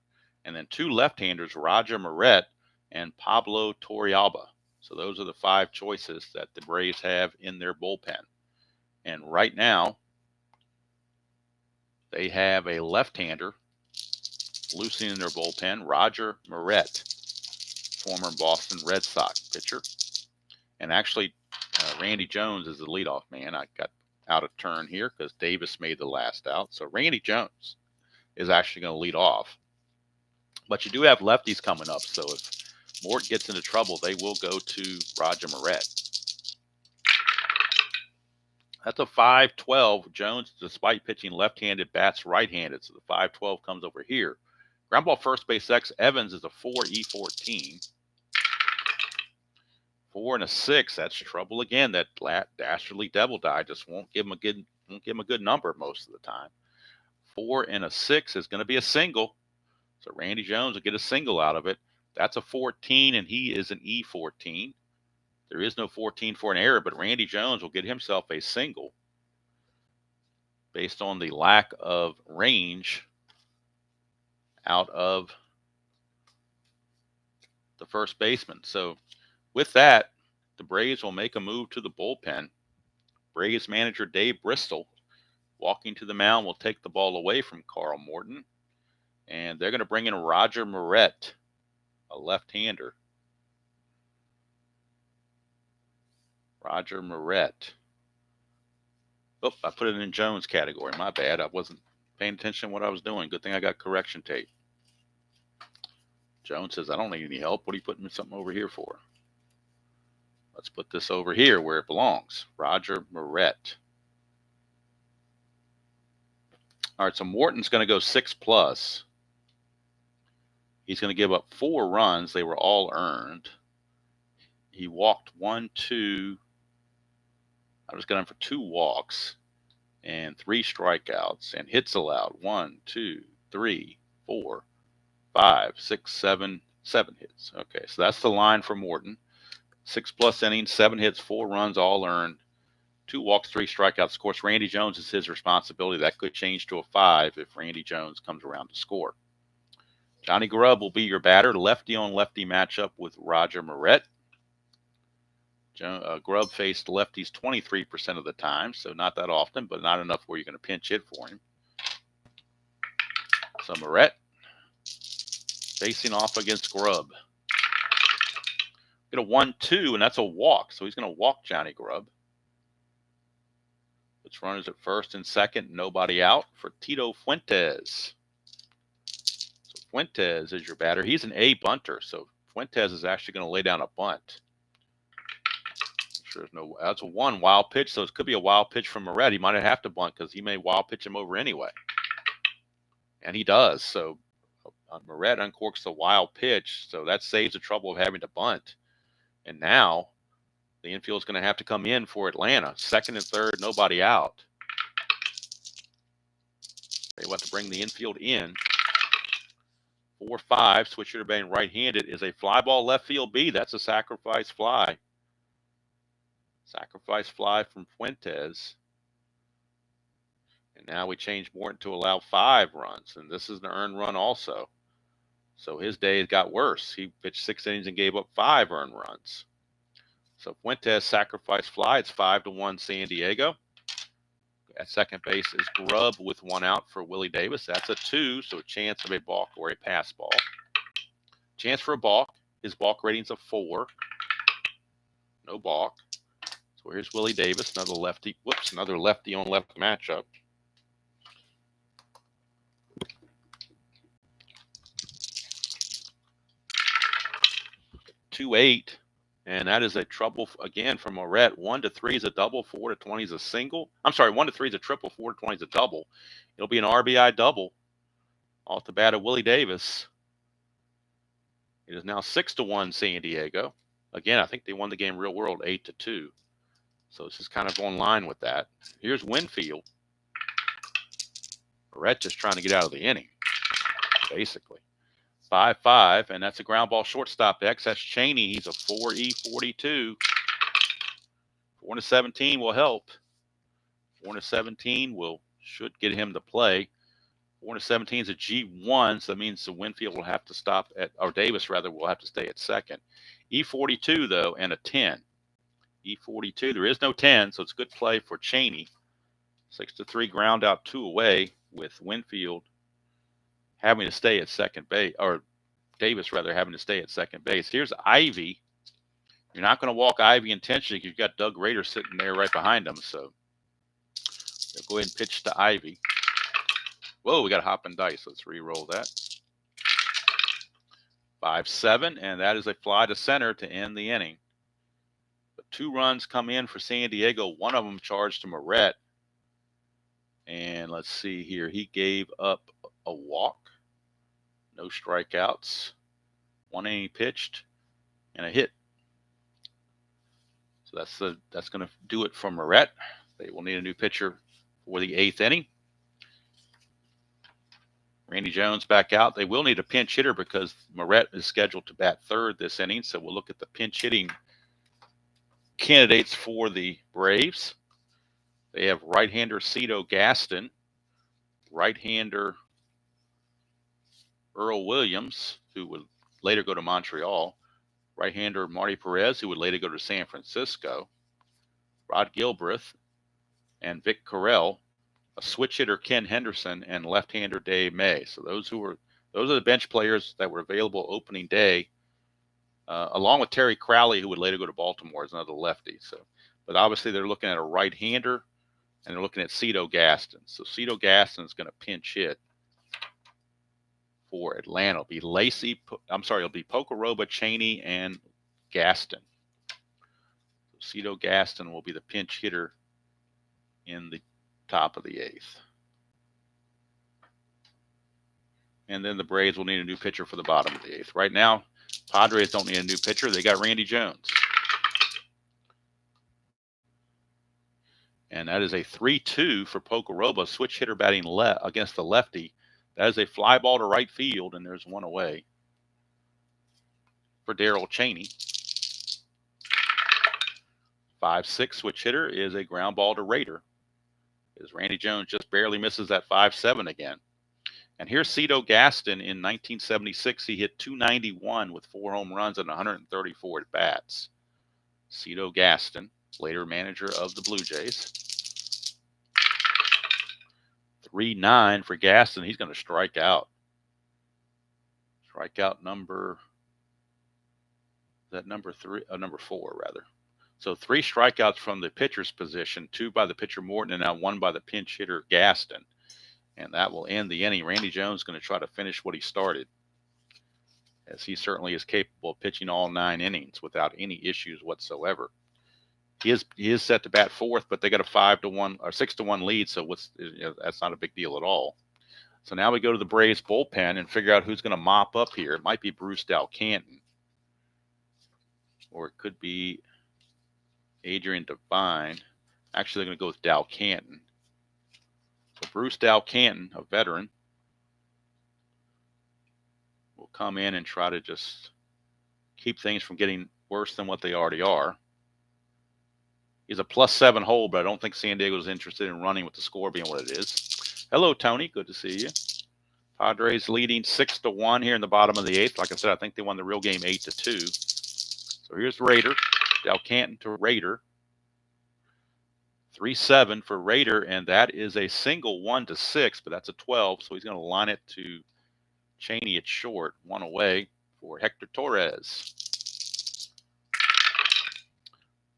And then 2 left-handers, Roger Moret and Pablo Torrealba. So those are the 5 choices that the Braves have in their bullpen. And right now, they have a left-hander loosing in their bullpen, Roger Moret, former Boston Red Sox pitcher. And actually, Randy Jones is the leadoff man. I got out of turn here because Davis made the last out. So Randy Jones is actually going to lead off. But you do have lefties coming up. So if Mort gets into trouble, they will go to Roger Moret. That's a 5-12. Jones, despite pitching left-handed, bats right-handed. So the 5-12 comes over here. Ground ball first base X. Evans is a 4-E14. 4 and a 6. That's trouble again. That dastardly devil die just won't give him a good number most of the time. 4 and a 6 is going to be a single. So Randy Jones will get a single out of it. That's a 14, and he is an E14. There is no 14 for an error, but Randy Jones will get himself a single based on the lack of range out of the first baseman. So with that, the Braves will make a move to the bullpen. Braves manager Dave Bristol, walking to the mound, will take the ball away from Carl Morton. And they're going to bring in Roger Moret, a left-hander. Roger Moret. Oh, I put it in Jones category. My bad. I wasn't paying attention to what I was doing. Good thing I got correction tape. Jones says, I don't need any help. What are you putting something over here for? Let's put this over here where it belongs. Roger Moret. All right, so Morton's going to go 6+. He's going to give up 4 runs. They were all earned. He walked 1, 2. I was going for 2 walks and 3 strikeouts, and hits allowed 1, 2, 3, 4, 5, 6, 7 hits. Okay, so that's the line for Morton. 6+ innings, 7 hits, 4 runs, all earned, 2 walks, 3 strikeouts. Of course, Randy Jones is his responsibility. That could change to a 5 if Randy Jones comes around to score. Johnny Grubb will be your batter. Lefty on lefty matchup with Roger Moret. Grubb faced lefties 23% of the time, so not that often, but not enough where you're going to pinch hit for him. So Moret facing off against Grubb. Get a 1-2, and that's a walk, so he's going to walk Johnny Grubb. Which runners at first and second, nobody out for Tito Fuentes. So Fuentes is your batter. He's an A bunter, so Fuentes is actually going to lay down a bunt. That's a 1 wild pitch, so it could be a wild pitch from Moret. He might have to bunt because he may wild pitch him over anyway. And he does. So Moret uncorks the wild pitch, so that saves the trouble of having to bunt. And now the infield is going to have to come in for Atlanta. Second and third, nobody out. They want to bring the infield in. 4-5, switcher to being right-handed is a fly ball left field B. That's a sacrifice fly. Sacrifice fly from Fuentes. And now we change Morton to allow 5 runs. And this is an earned run also. So his day got worse. He pitched 6 innings and gave up 5 earned runs. So Fuentes sacrifice fly. It's 5-1 San Diego. At second base is Grubb with 1 out for Willie Davis. That's a 2, so a chance of a balk or a pass ball. Chance for a balk. His balk rating's a 4. No balk. So here's Willie Davis, another lefty. Whoops, another lefty on left matchup. .28, and that is a trouble again from Moret. 1-3 is a double, 4-20 is a single. I'm sorry, 1-3 is a triple, 4-20 is a double. It'll be an RBI double Off the bat of Willie Davis. It is now 6-1 San Diego. Again, I think they won the game real world 8-2. So this is kind of on line with that. Here's Winfield. Barrett just trying to get out of the inning, basically. 5-5, and that's a ground ball shortstop X. That's Cheney. He's a 4E42. 4-17 will help. 4-17 should get him to play. 4-17 is a G1, so that means the Winfield will have to stop at, or Davis rather, will have to stay at second. E42 though, and a 10. E42, there is no 10, so it's good play for Cheney. 6-3 ground out, 2 away, with Winfield having to stay at second base, or Davis rather having to stay at second base. Here's Ivy. You're not going to walk Ivy intentionally because you've got Doug Rader sitting there right behind him. So they'll go ahead and pitch to Ivy. Whoa, we got a hop and dice. Let's re-roll that. 5-7, and that is a fly to center to end the inning. But 2 runs come in for San Diego. One of them charged to Morton. And let's see here. He gave up a walk. No strikeouts. 1 inning pitched and a hit. So that's going to do it for Morton. They will need a new pitcher for the 8th inning. Randy Jones back out. They will need a pinch hitter because Morton is scheduled to bat 3rd this inning. So we'll look at the pinch hitting candidates for the Braves. They have right-hander Strat-O-Matic, right-hander Earl Williams, who would later go to Montreal, right-hander Marty Perez, who would later go to San Francisco, Rod Gilbreth, and Vic Carell, a switch hitter Ken Henderson, and left-hander Dave May. So those are the bench players that were available opening day, along with Terry Crowley, who would later go to Baltimore as another lefty. So, but obviously they're looking at a right-hander, and they're looking at Strat-O-Matic. So Strat-O-Matic is going to pinch hit for Atlanta. It'll be it'll be Pocoroba, Cheney, and Gaston. So Strat-O-Matic will be the pinch hitter in the top of the 8th. And then the Braves will need a new pitcher for the bottom of the 8th. Right now, Padres don't need a new pitcher. They got Randy Jones. And that is a 3-2 for Pocoroba, switch hitter batting against the lefty. That is a fly ball to right field, and there's 1 away for Darrell Cheney. 5-6 switch hitter is a ground ball to Rader, as Randy Jones just barely misses that 5-7 again. And here's Strat-O-Matic. In 1976, he hit .291 with 4 home runs and 134 at bats. Strat-O-Matic, later manager of the Blue Jays. 3-9 for Gaston. He's going to strike out. Strikeout number 4 rather. So 3 strikeouts from the pitcher's position, 2 by the pitcher Morton, and now 1 by the pinch hitter Gaston. And that will end the inning. Randy Jones is going to try to finish what he started, as he certainly is capable of pitching all 9 innings without any issues whatsoever. He is set to bat 4th, but they got a 5-1 or 6-1 lead, so that's not a big deal at all. So now we go to the Braves bullpen and figure out who's going to mop up here. It might be Bruce Dalcanton, or it could be Adrian Devine. Actually, they're going to go with Dalcanton. So Bruce Dalcanton, a veteran, will come in and try to just keep things from getting worse than what they already are. He's a +7 hole, but I don't think San Diego's interested in running with the score being what it is. Hello, Tony. Good to see you. Padres leading 6-1 here in the bottom of the 8th. Like I said, I think they won the real game 8-2. So here's Rader. Dalcanton to Rader. 3-7 for Rader, and that is a single 1-6, but that's a 12, so he's going to line it to Cheney at short. 1 away for Hector Torres.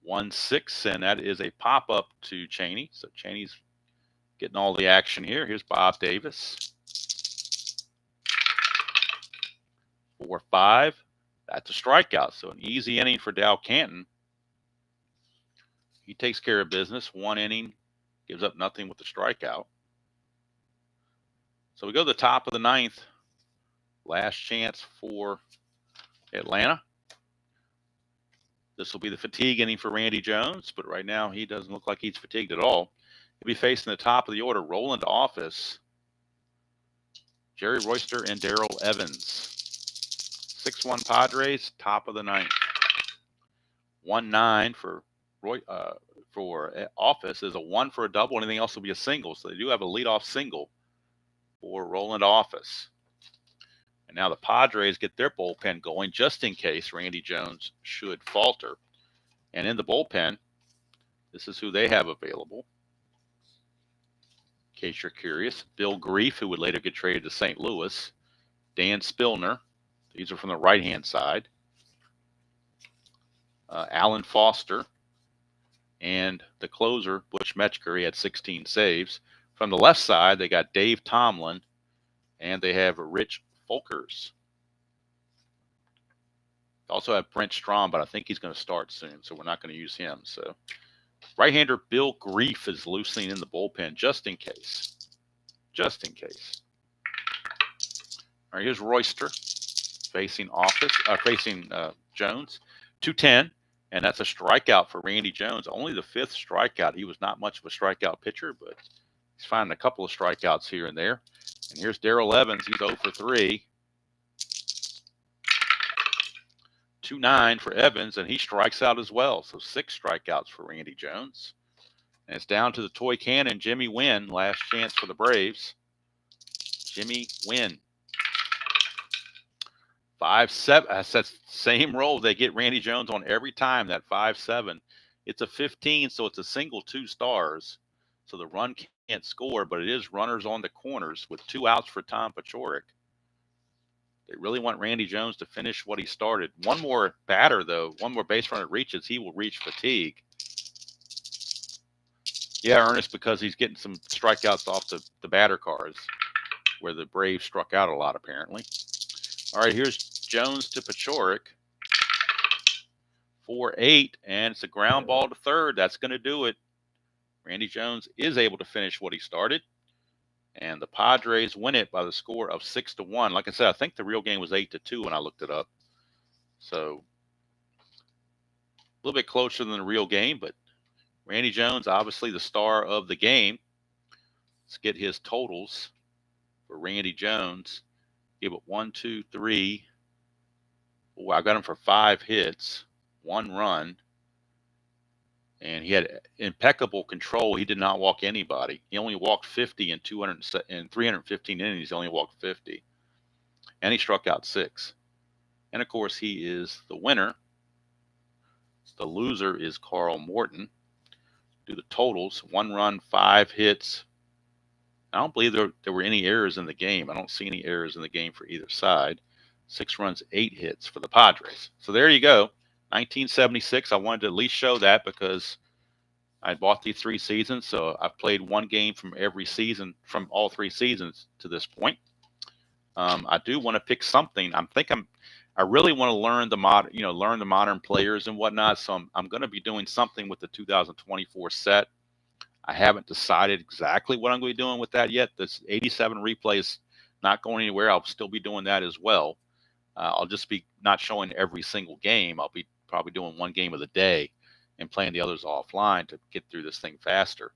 1-6, and that is a pop-up to Cheney. So Cheney's getting all the action here. Here's Bob Davis. 4-5. That's a strikeout, so an easy inning for Dalcanton. He takes care of business. 1 inning, gives up nothing with the strikeout. So we go to the top of the ninth. Last chance for Atlanta. This will be the fatigue inning for Randy Jones, but right now he doesn't look like he's fatigued at all. He'll be facing the top of the order, rolling to office. Jerry Royster and Darrell Evans. 6-1 Padres, top of the ninth. 1-9 for office is a 1 for a double. Anything else will be a single. So they do have a leadoff single for rolling to office. And now the Padres get their bullpen going just in case Randy Jones should falter. And in the bullpen, this is who they have available. In case you're curious, Bill Grief, who would later get traded to St. Louis. Dan Spillner. These are from the right-hand side. Alan Foster. And the closer, Butch Metzger, he had 16 saves. From the left side, they got Dave Tomlin. And they have Rich Folkers. They also have Brent Strom, but I think he's going to start soon, so we're not going to use him. So right-hander Bill Grief is loosening in the bullpen just in case. Just in case. All right, here's Royster facing Jones. 2-10, and that's a strikeout for Randy Jones. Only the 5th strikeout. He was not much of a strikeout pitcher, but he's finding a couple of strikeouts here and there. And here's Darrell Evans. He's 0 for 3. 2-9 for Evans, and he strikes out as well. So 6 strikeouts for Randy Jones. And it's down to the toy cannon, Jimmy Wynn. Last chance for the Braves. Jimmy Wynn. 5-7. That's that same roll they get Randy Jones on every time, that 5-7. It's a 15, so it's a single 2 stars. So the run can't score, but it is runners on the corners with 2 outs for Tom Paciorek. They really want Randy Jones to finish what he started. One more batter, though. One more base runner reaches, he will reach fatigue. Yeah, Ernest, because he's getting some strikeouts off the batter cards where the Braves struck out a lot, apparently. All right, here's Jones to Paciorek. 4-8, and it's a ground ball to third. That's going to do it. Randy Jones is able to finish what he started, and the Padres win it by the score of 6-1. Like I said, I think the real game was 8-2 when I looked it up. So a little bit closer than the real game, but Randy Jones, obviously the star of the game. Let's get his totals for Randy Jones. Give it 1, 2, 3. Oh, I got him for 5 hits, 1 run. And he had impeccable control. He did not walk anybody. He only walked 50 in 315 innings. He only walked 50. And he struck out 6. And, of course, he is the winner. The loser is Carl Morton. Do the totals. 1 run, 5 hits. I don't believe there were any errors in the game. I don't see any errors in the game for either side. 6 runs, 8 hits for the Padres. So there you go. 1976. I wanted to at least show that because I bought these 3 seasons. So I've played 1 game from every season, from all 3 seasons to this point. I do want to pick something. I really want to learn the modern players and whatnot. So I'm going to be doing something with the 2024 set. I haven't decided exactly what I'm going to be doing with that yet. This 87 replay is not going anywhere. I'll still be doing that as well. I'll just be not showing every single game. I'll be probably doing 1 game of the day and playing the others offline to get through this thing faster.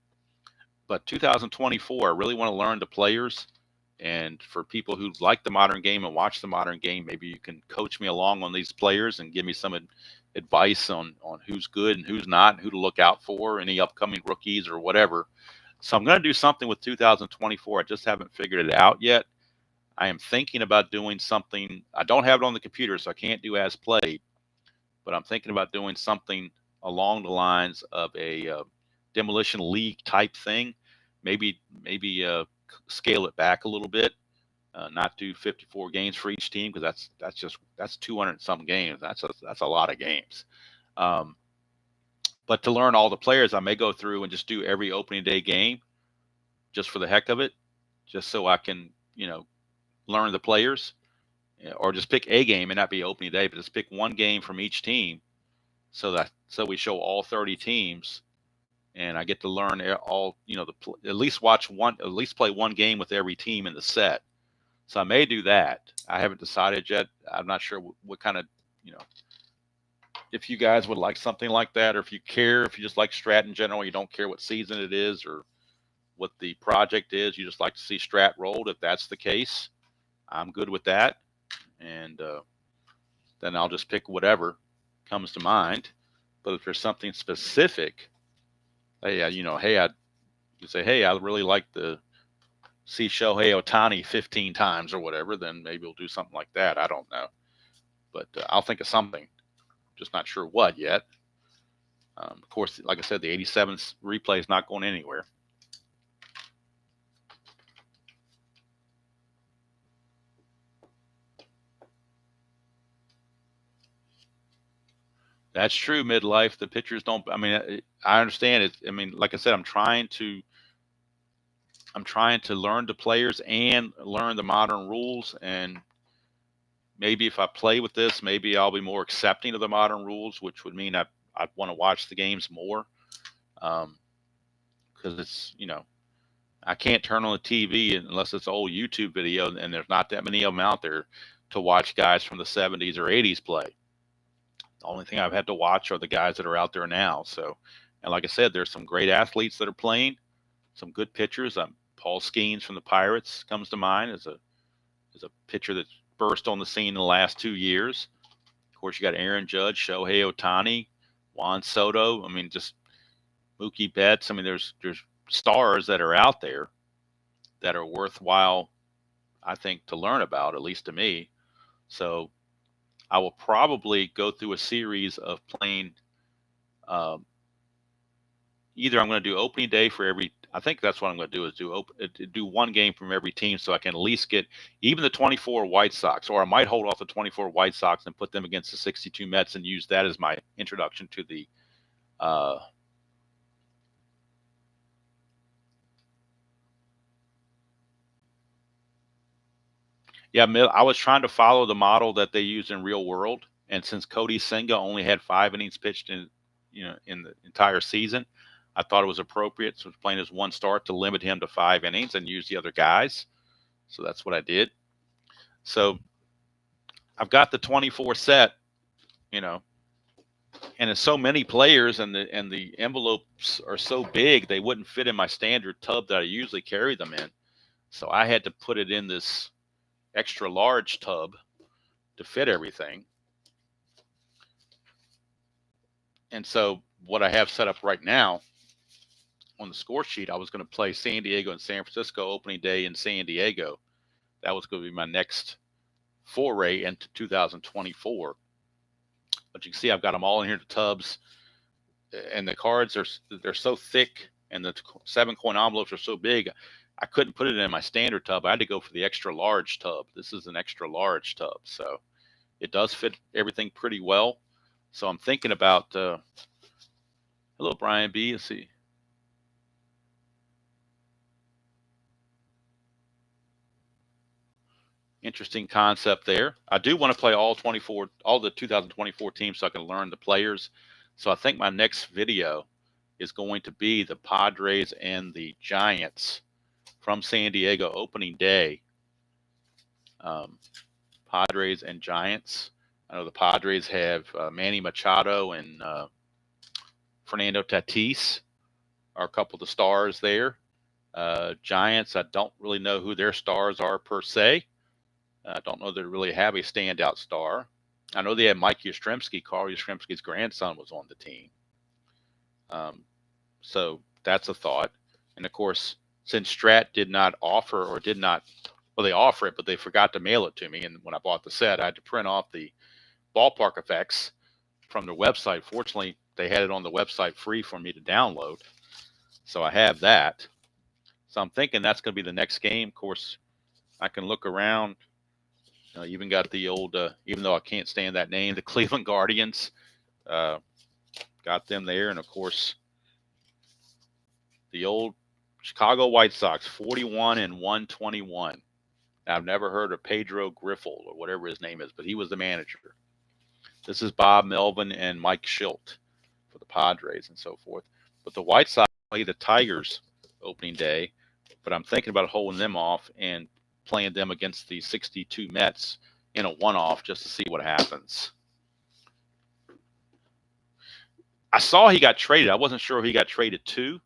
But 2024, I really want to learn the players. And for people who like the modern game and watch the modern game, maybe you can coach me along on these players and give me some advice on who's good and who's not, and who to look out for, any upcoming rookies or whatever. So I'm going to do something with 2024. I just haven't figured it out yet. I am thinking about doing something. I don't have it on the computer, so I can't do as played. But I'm thinking about doing something along the lines of a demolition league type thing. Maybe scale it back a little bit. Not do 54 games for each team, because that's 200 some games. That's a lot of games. But to learn all the players, I may go through and just do every opening day game, just for the heck of it, just so I can learn the players, or just pick a game and not be opening day, but just pick 1 game from each team, so we show all 30 teams and I get to learn all, at least at least play one game with every team in the set. So I may do that. I haven't decided yet. I'm not sure what kind of, if you guys would like something like that, or if you care, if you just like Strat in general, you don't care what season it is or what the project is, you just like to see Strat rolled. If that's the case, I'm good with that. And then I'll just pick whatever comes to mind. But if there's something specific, hey, you say, hey, I really like to see Shohei Ohtani 15 times or whatever, then maybe we'll do something like that. I don't know. But I'll think of something. Just not sure what yet. Of course, like I said, the 87 replay is not going anywhere. That's true. Midlife, the pitchers don't. I mean, I understand it. I mean, like I said, I'm trying to learn the players and learn the modern rules. And maybe if I play with this, maybe I'll be more accepting of the modern rules, which would mean I'd want to watch the games more. Because it's, I can't turn on the TV unless it's an old YouTube video, and there's not that many of them out there to watch guys from the 70s or 80s play. The only thing I've had to watch are the guys that are out there now. So, and like I said, there's some great athletes that are playing, some good pitchers. Paul Skeens from the Pirates comes to mind as a pitcher that's burst on the scene in the last 2 years. Of course, you got Aaron Judge, Shohei Ohtani, Juan Soto. I mean, just Mookie Betts. I mean, there's stars that are out there that are worthwhile, I think, to learn about, at least to me. So I will probably go through a series of playing. Either I'm going to do opening day for every. I think that's what I'm going to do, is do one game from every team, so I can at least get even the 24 White Sox, or I might hold off the 24 White Sox and put them against the 62 Mets and use that as my introduction to the. Yeah, I was trying to follow the model that they use in real world, and since Cody Senga only had 5 innings pitched in the entire season, I thought it was appropriate, so playing as one start, to limit him to 5 innings and use the other guys. So that's what I did. So I've got the 24 set, and it's so many players, and the envelopes are so big they wouldn't fit in my standard tub that I usually carry them in. So I had to put it in this extra large tub to fit everything. And so what I have set up right now on the score sheet, I was going to play San Diego and San Francisco opening day in San Diego. That was going to be my next foray into 2024. But you can see I've got them all in here, the tubs, and the cards they're so thick, and the 7-coin envelopes are so big, I couldn't put it in my standard tub. I had to go for the extra large tub. This is an extra large tub, so it does fit everything pretty well. So I'm thinking about. Hello, Brian B. Let's see. Interesting concept there. I do want to play all the 2024 teams, so I can learn the players. So I think my next video is going to be the Padres and the Giants from San Diego opening day. Padres and Giants. I know the Padres have Manny Machado and Fernando Tatis are a couple of the stars there. Giants, I don't really know who their stars are per se. I don't know that they really have a standout star. I know they have Mike Yastrzemski. Carl Yastrzemski's grandson was on the team. So that's a thought. And of course, since Strat did not offer, or did not, well, they offer it, but they forgot to mail it to me. And when I bought the set, I had to print off the ballpark effects from their website. Fortunately, they had it on the website free for me to download. So I have that. So I'm thinking that's going to be the next game. Of course, I can look around. Even got the old, even though I can't stand that name, the Cleveland Guardians. Got them there. And of course, the old Chicago White Sox, 41 and 121. Now, I've never heard of Pedro Griffel or whatever his name is, but he was the manager. This is Bob Melvin and Mike Schilt for the Padres and so forth. But the White Sox play the Tigers opening day, but I'm thinking about holding them off and playing them against the 62 Mets in a one-off just to see what happens. I saw he got traded. I wasn't sure if he got traded too,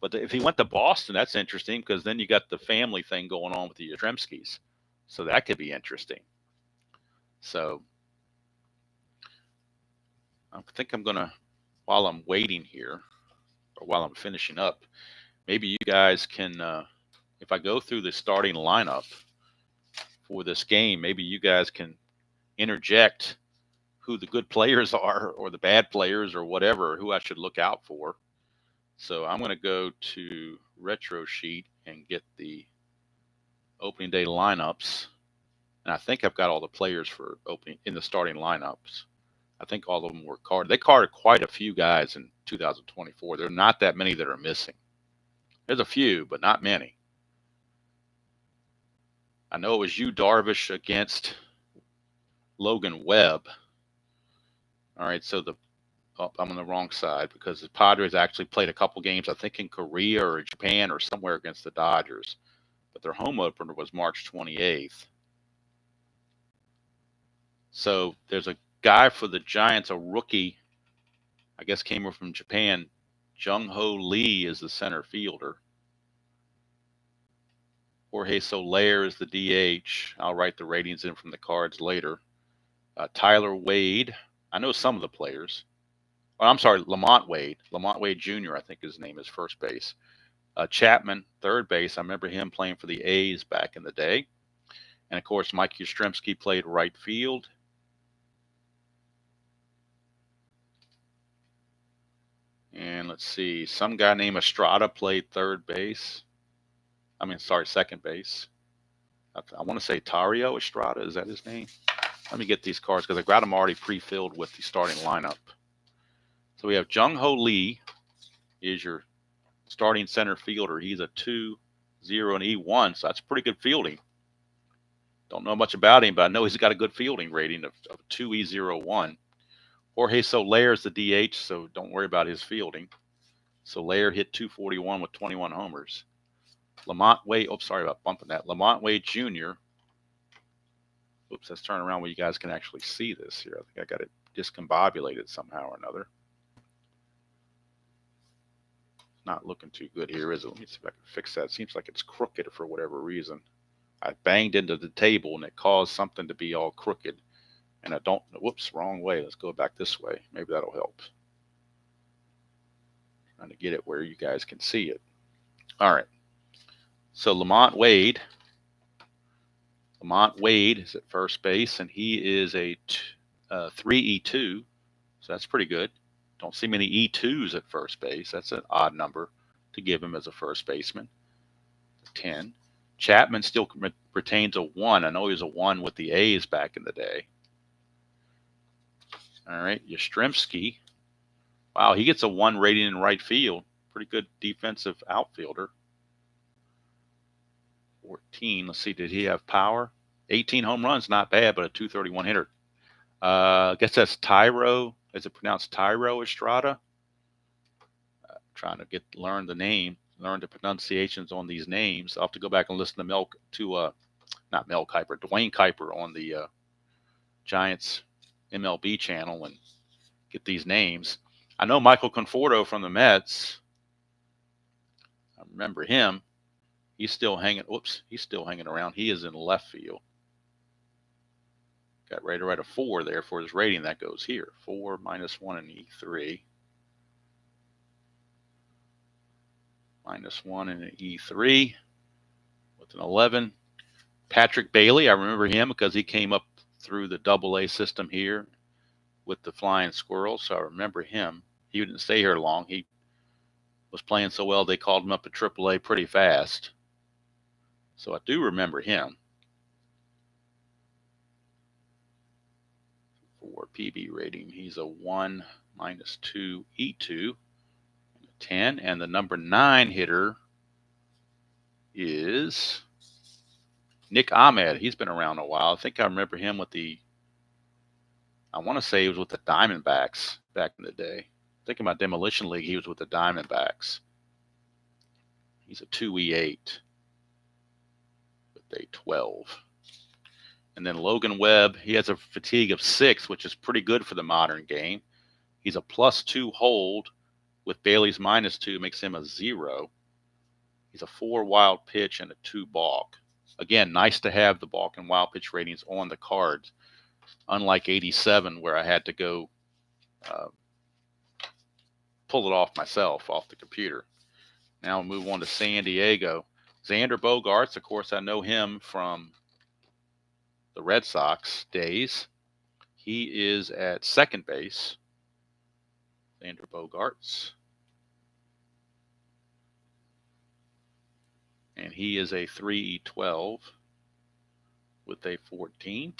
but if he went to Boston, that's interesting because then you got the family thing going on with the Yastrzemskis. So that could be interesting. So I think I'm going to, while I'm waiting here, or while I'm finishing up, maybe you guys can, if I go through the starting lineup for this game, maybe you guys can interject who the good players are or the bad players or whatever, who I should look out for. So I'm going to go to Retro Sheet and get the opening day lineups. And I think I've got all the players for opening in the starting lineups. I think all of them were carded. They carded quite a few guys in 2024. There are not that many that are missing. There's a few, but not many. I know it was Yu Darvish against Logan Webb. All right, so I'm on the wrong side because the Padres actually played a couple games, I think in Korea or Japan or somewhere against the Dodgers. But their home opener was March 28th. So there's a guy for the Giants, a rookie, I guess came over from Japan. Jung-Ho Lee is the center fielder. Jorge Soler is the DH. I'll write the ratings in from the cards later. Tyler Wade. I know some of the players. Oh, I'm sorry, Lamont Wade. Lamont Wade Jr., I think his name is first base. Chapman, third base. I remember him playing for the A's back in the day. And, of course, Mike Yastrzemski played right field. And let's see, some guy named Estrada played third base. Second base. I want to say Tario Estrada. Is that his name? Let me get these cards because I got them already pre-filled with the starting lineup. So we have Jung-Ho Lee is your starting center fielder. He's a 2-0 and E1, so that's pretty good fielding. Don't know much about him, but I know he's got a good fielding rating of 2E01. Jorge Soler is the DH, so don't worry about his fielding. Soler hit 241 with 21 homers. Lamont Wade, sorry about bumping that. Lamont Wade Jr. Oops, let's turn around where you guys can actually see this here. I think I got it discombobulated somehow or another. Not looking too good here, is it? Let me see if I can fix that. It seems like it's crooked for whatever reason. I banged into the table and it caused something to be all crooked. And I don't, whoops, wrong way. Let's go back this way. Maybe that'll help. Trying to get it where you guys can see it. All right. So Lamont Wade is at first base, and he is a 3E2, so that's pretty good. Don't see many E2s at first base. That's an odd number to give him as a first baseman. 10. Chapman still retains a 1. I know he was a 1 with the A's back in the day. All right, Yastrzemski. Wow, he gets a 1 rating in right field. Pretty good defensive outfielder. 14. Let's see, did he have power? 18 home runs, not bad, but a 231 hitter. I guess that's Tyro. Is it pronounced Tyro Estrada? Trying to learn the pronunciations on these names. I'll have to go back and listen to Dwayne Kuiper on the Giants MLB channel and get these names. I know Michael Conforto from the Mets. I remember him. He's still hanging. He's still hanging around. He is in left field. Got ready to write a 4 there for his rating. That goes here. 4 minus 1 in E3. Minus 1 in an E3 with an 11. Patrick Bailey, I remember him because he came up through the AA system here with the Flying Squirrels, so I remember him. He didn't stay here long. He was playing so well they called him up to AAA pretty fast. So I do remember him. For PB rating, he's a 1 minus 2 E2. 10, and the number 9 hitter is Nick Ahmed. He's been around a while. I think I remember him with I want to say he was with the Diamondbacks back in the day. Thinking about Demolition League, he was with the Diamondbacks. He's a 2E8 with a 12. And then Logan Webb, he has a fatigue of 6, which is pretty good for the modern game. He's a +2 hold with Bailey's -2, makes him a 0. He's a 4 wild pitch and a 2 balk. Again, nice to have the balk and wild pitch ratings on the cards, unlike 87 where I had to go pull it off myself off the computer. Now we'll move on to San Diego. Xander Bogaerts, of course, I know him from the Red Sox days. He is at second base. Xander Bogaerts. And he is a 3E12 with a 14.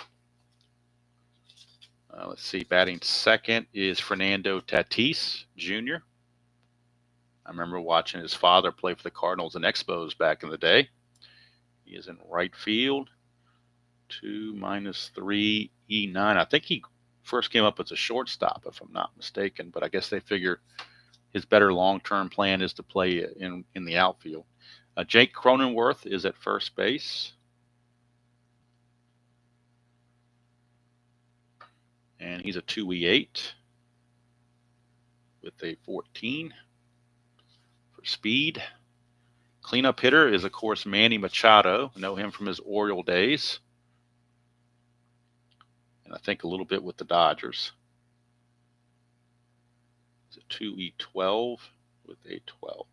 Let's see, batting second is Fernando Tatis Jr. I remember watching his father play for the Cardinals and Expos back in the day. He is in right field. 2 -3 E9. I think he first came up as a shortstop, if I'm not mistaken, but I guess they figure his better long-term plan is to play in the outfield. Jake Cronenworth is at first base. And he's a 2E8 with a 14 for speed. Cleanup hitter is, of course, Manny Machado. I know him from his Oriole days. And I think a little bit with the Dodgers. He's a 2E12 with a 12.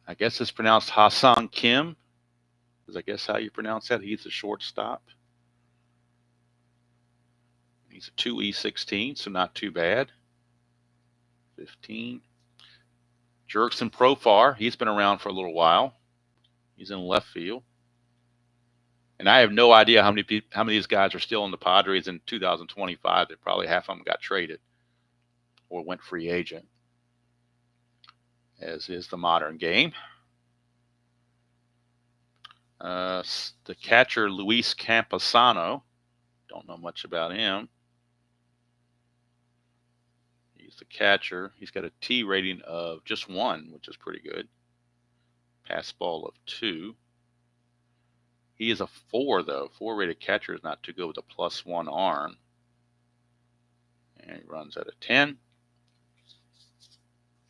I guess it's pronounced Ha-Seong Kim. Is I guess how you pronounce that. He's a shortstop. He's a 2E16, so not too bad. 15. Jurickson Profar, he's been around for a little while. He's in left field. And I have no idea how many of these guys are still in the Padres in 2025. That probably half of them got traded or went free agent, as is the modern game. The catcher, Luis Camposano. Don't know much about him. He's the catcher. He's got a T rating of just 1, which is pretty good. Pass ball of 2. He is a 4, though. 4 rated catcher is not too good with a +1 arm. And he runs at a 10.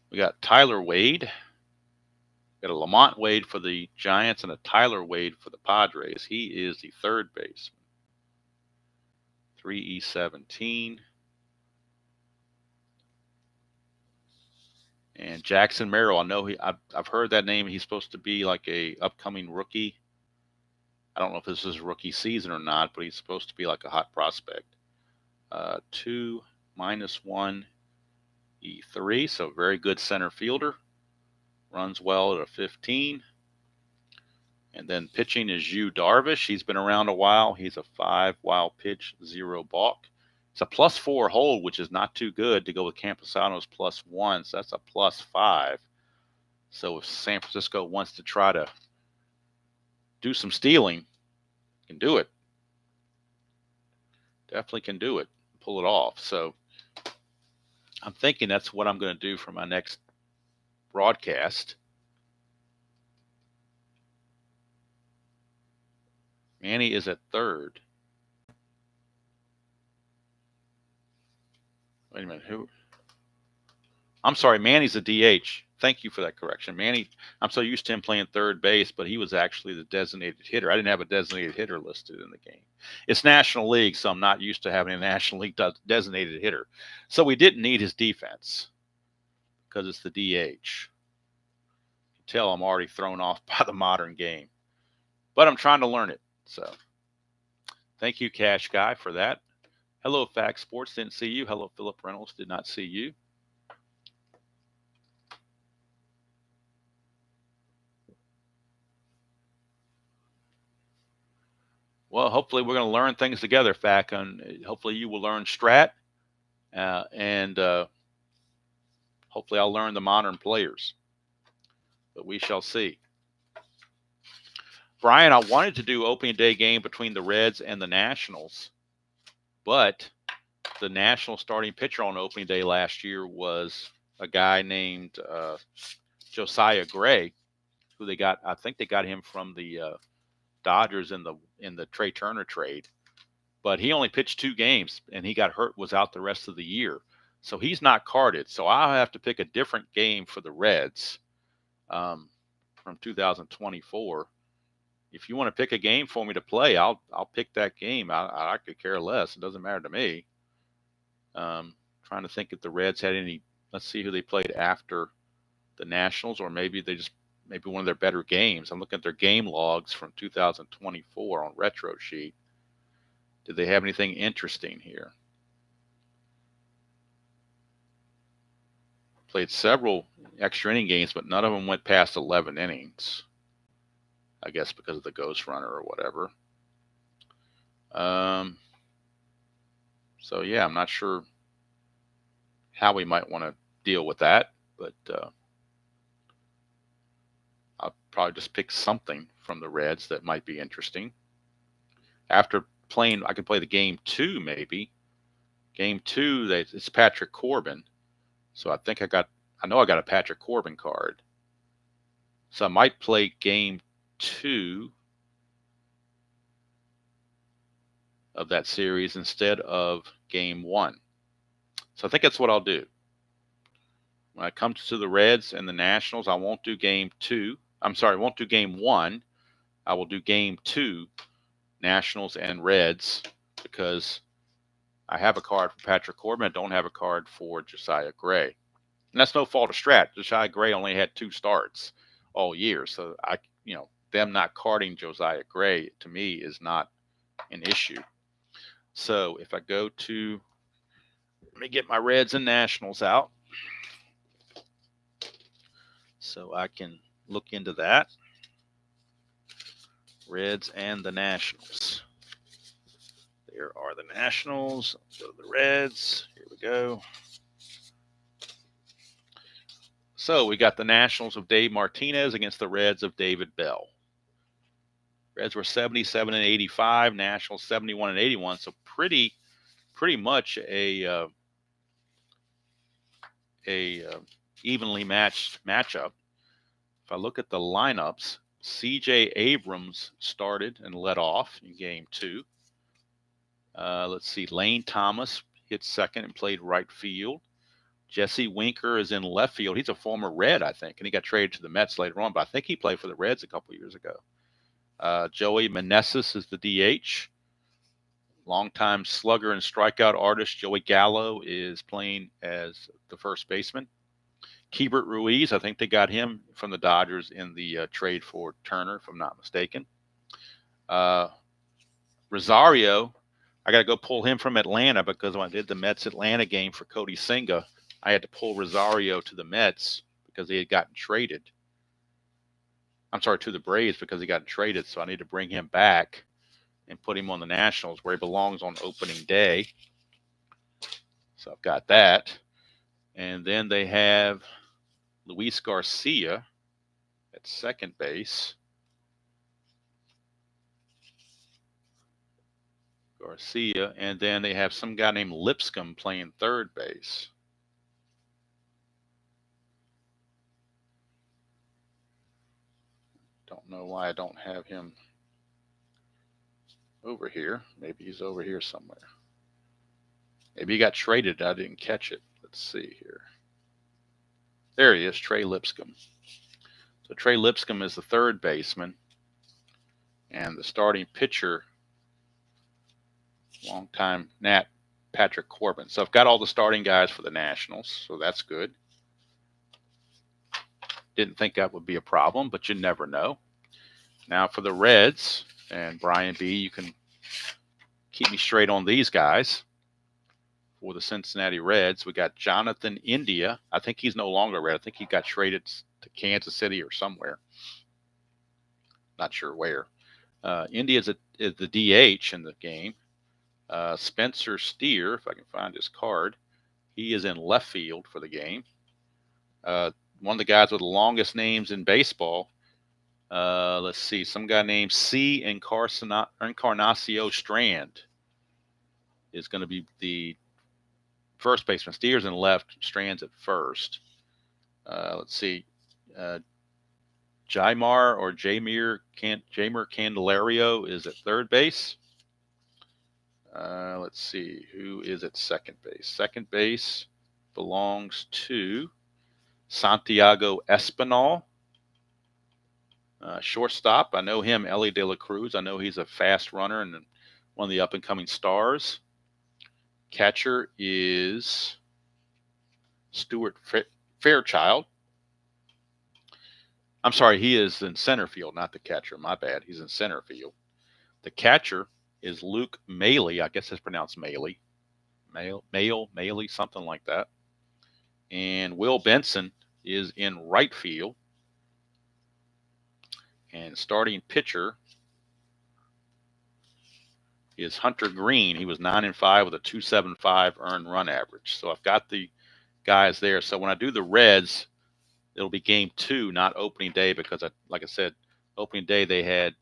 We got Tyler Wade. We got a Lamont Wade for the Giants and a Tyler Wade for the Padres. He is the third baseman. 3E17. And Jackson Merrill, I know I've heard that name. He's supposed to be like a upcoming rookie. I don't know if this is rookie season or not, but he's supposed to be like a hot prospect. 2 -1 E3, so very good center fielder. Runs well at a 15. And then pitching is Yu Darvish. He's been around a while. He's a 5 wild pitch, 0 balk. It's a +4 hold, which is not too good to go with Camposano's +1. So that's a +5. So if San Francisco wants to try to do some stealing, can do it. Definitely can do it. Pull it off. So I'm thinking that's what I'm going to do for my next broadcast. Manny is at third. Wait a minute. Who? I'm sorry. Manny's a DH. Thank you for that correction. Manny, I'm so used to him playing third base, but he was actually the designated hitter. I didn't have a designated hitter listed in the game. It's National League, so I'm not used to having a National League designated hitter. So we didn't need his defense because it's the DH. You can tell I'm already thrown off by the modern game, but I'm trying to learn it. So thank you, Cash Guy, for that. Hello, Fact Sports. Didn't see you. Hello, Philip Reynolds. Did not see you. Well, hopefully we're going to learn things together, Fact, and hopefully you will learn Strat, and hopefully I'll learn the modern players. But we shall see. Brian, I wanted to do opening day game between the Reds and the Nationals, but the national starting pitcher on opening day last year was a guy named Josiah Gray, who they got. I think they got him from the Dodgers in the Trey Turner trade. But he only pitched 2 games, and he got hurt, was out the rest of the year. So he's not carded. So I'll have to pick a different game for the Reds from 2024. If you want to pick a game for me to play, I'll pick that game. I could care less. It doesn't matter to me. Trying to think if the Reds had any. Let's see who they played after the Nationals, or maybe one of their better games. I'm looking at their game logs from 2024 on Retro Sheet. Did they have anything interesting here? Played several extra inning games, but none of them went past 11 innings. I guess because of the ghost runner or whatever. So yeah, I'm not sure how we might want to deal with that, but I'll probably just pick something from the Reds that might be interesting. After playing, I could play the game 2 maybe. Game 2, it's Patrick Corbin. So I know I got a Patrick Corbin card. So I might play game 2 of that series instead of game 1. So I think that's what I'll do. When it comes to the Reds and the Nationals, I won't do game 2. I'm sorry, I won't do game 1. I will do game 2, Nationals and Reds, because I have a card for Patrick Corbin. I don't have a card for Josiah Gray. And that's no fault of Strat. Josiah Gray only had 2 starts all year. So them not carding Josiah Gray to me is not an issue. So if I go to, let me get my Reds and Nationals out so I can look into that. Reds and the Nationals. There are the Nationals. Go to the Reds. Here we go. So we got the Nationals of Dave Martinez against the Reds of David Bell. Reds were 77 and 85, Nationals 71 and 81. So pretty much a evenly matched matchup. If I look at the lineups, C.J. Abrams started and led off in game 2. Let's see, Lane Thomas hit second and played right field. Jesse Winker is in left field. He's a former Red, I think, and he got traded to the Mets later on, but I think he played for the Reds a couple years ago. Joey Meneses is the DH. Longtime slugger and strikeout artist Joey Gallo is playing as the first baseman. Keibert Ruiz, I think they got him from the Dodgers in the trade for Turner, if I'm not mistaken. Rosario, I got to go pull him from Atlanta because when I did the Mets-Atlanta game for Cody Senga, I had to pull Rosario to the Mets because he had gotten traded. I'm sorry, to the Braves because he got traded, so I need to bring him back and put him on the Nationals where he belongs on opening day. So I've got that. And then they have Luis Garcia at second base. Garcia. And then they have some guy named Lipscomb playing third base. Don't know why I don't have him over here. Maybe he's over here somewhere. Maybe he got traded. I didn't catch it. Let's see here. There he is, Trey Lipscomb. So Trey Lipscomb is the third baseman. And the starting pitcher, longtime Nat, Patrick Corbin. So I've got all the starting guys for the Nationals, so that's good. Didn't think that would be a problem, but you never know. Now for the Reds, and Brian B., you can keep me straight on these guys. For the Cincinnati Reds, we got Jonathan India. I think he's no longer a Red. I think he got traded to Kansas City or somewhere. Not sure where. India is the DH in the game. Spencer Steer, if I can find his card, he is in left field for the game. One of the guys with the longest names in baseball. Let's see, some guy named C. Encarnacio Strand is going to be the first baseman. Steers in left, Strands at first. Let's see. Jamer Candelario is at third base. Let's see. Who is at second base? Second base belongs to Santiago Espinal. Shortstop, I know him, Ellie De La Cruz. I know he's a fast runner and one of the up-and-coming stars. Catcher is Stuart Fairchild. I'm sorry, he is in center field, not the catcher. My bad. He's in center field. The catcher is Luke Maley. I guess it's pronounced Maley. Maley, something like that. And Will Benson is in right field. And starting pitcher is Hunter Green. He was 9-5 with a 2.75 earned run average. So I've got the guys there. So when I do the Reds, it'll be game 2, not opening day, because like I said, opening day they had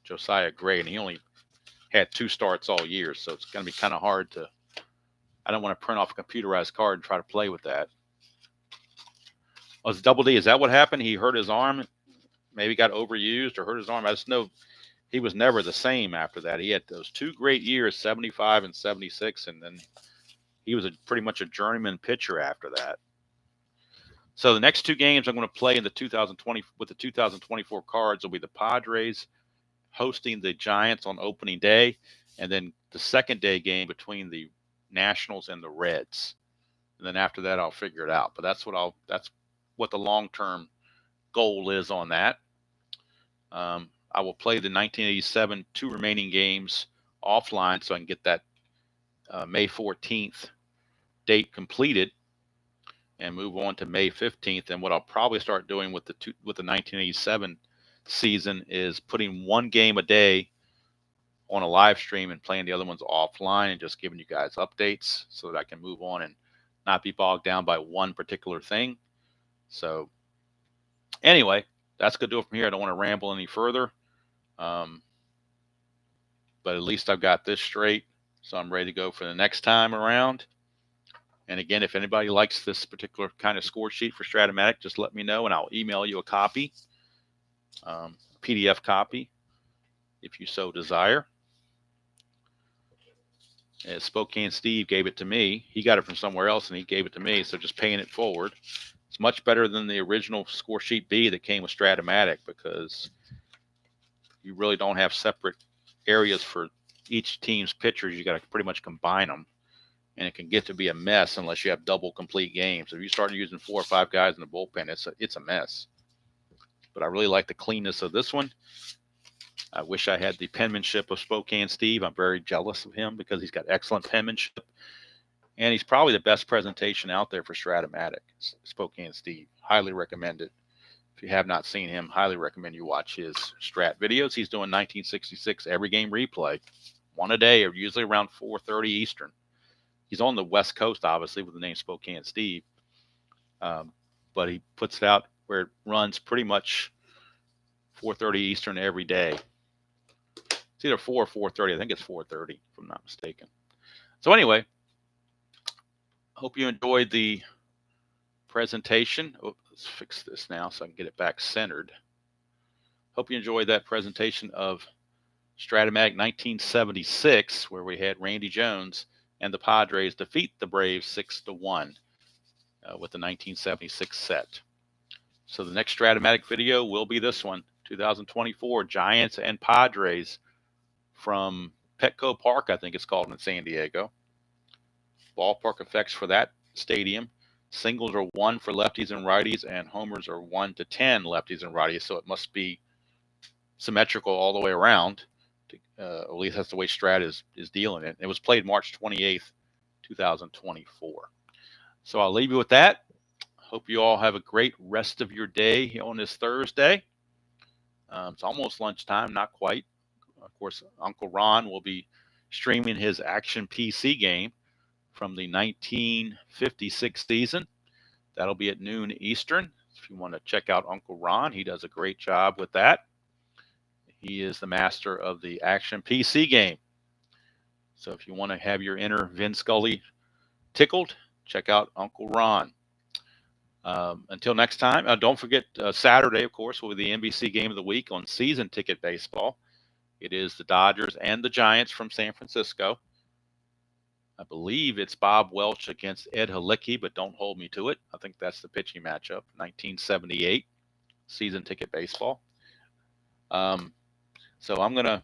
Josiah Gray, and he only had 2 starts all year. So it's going to be kind of hard to. I don't want to print off a computerized card and try to play with that. Oh, it's Double D. Is that what happened? He hurt his arm. Maybe got overused or hurt his arm. I just know he was never the same after that. He had those 2 great years, 75 and 76, and then he was pretty much a journeyman pitcher after that. So the next 2 games I'm going to play in the 2020 with the 2024 cards will be the Padres hosting the Giants on opening day, and then the second day game between the Nationals and the Reds. And then after that, I'll figure it out. But that's what the long-term goal is on that. I will play the 1987 2 remaining games offline so I can get that May 14th date completed and move on to May 15th. And what I'll probably start doing with the 1987 season is putting 1 game a day on a live stream and playing the other ones offline and just giving you guys updates so that I can move on and not be bogged down by one particular thing. So anyway, that's going to do it from here. I don't want to ramble any further. But at least I've got this straight, so I'm ready to go for the next time around. And again, if anybody likes this particular kind of score sheet for Strat-O-Matic, just let me know and I'll email you a copy, PDF copy, if you so desire. As Spokane Steve gave it to me. He got it from somewhere else and he gave it to me, so just paying it forward. It's much better than the original score sheet B that came with Strat-O-Matic, because you really don't have separate areas for each team's pitchers. You got to pretty much combine them, and it can get to be a mess unless you have double complete games. If you start using 4 or 5 guys in the bullpen, it's a mess. But I really like the cleanness of this one. I wish I had the penmanship of Spokane Steve. I'm very jealous of him because he's got excellent penmanship, and he's probably the best presentation out there for Strat-O-Matic. Spokane Steve, highly recommend it. If you have not seen him, highly recommend you watch his Strat videos. He's doing 1966 every game replay, 1 a day, or usually around 4:30 Eastern. He's on the West Coast, obviously, with the name Spokane Steve, but he puts it out where it runs pretty much 4:30 Eastern every day. It's either 4 or 4:30. I think it's 4:30, if I'm not mistaken. So anyway, hope you enjoyed the presentation. Oh, let's fix this now so I can get it back centered. Hope you enjoyed that presentation of Strat-O-Matic 1976, where we had Randy Jones and the Padres defeat the Braves 6-1 with the 1976 set. So the next Strat-O-Matic video will be this one, 2024 Giants and Padres from Petco Park, I think it's called, in San Diego. Ballpark effects for that stadium. Singles are 1 for lefties and righties, and homers are 1 to 10 lefties and righties. So it must be symmetrical all the way around. At least that's the way Strat is dealing it. It was played March 28th, 2024. So I'll leave you with that. Hope you all have a great rest of your day on this Thursday. It's almost lunchtime, not quite. Of course, Uncle Ron will be streaming his Action PC game from the 1956 season. That'll be at noon Eastern. If you want to check out Uncle Ron, he does a great job with that. He is the master of the Action PC game. So if you want to have your inner Vin Scully tickled, check out Uncle Ron. Until next time, don't forget Saturday, of course, will be the NBC game of the week on season ticket baseball. It is the Dodgers and the Giants from San Francisco. I believe it's Bob Welch against Ed Halicki, but don't hold me to it. I think that's the pitching matchup, 1978 season ticket baseball. So I'm going to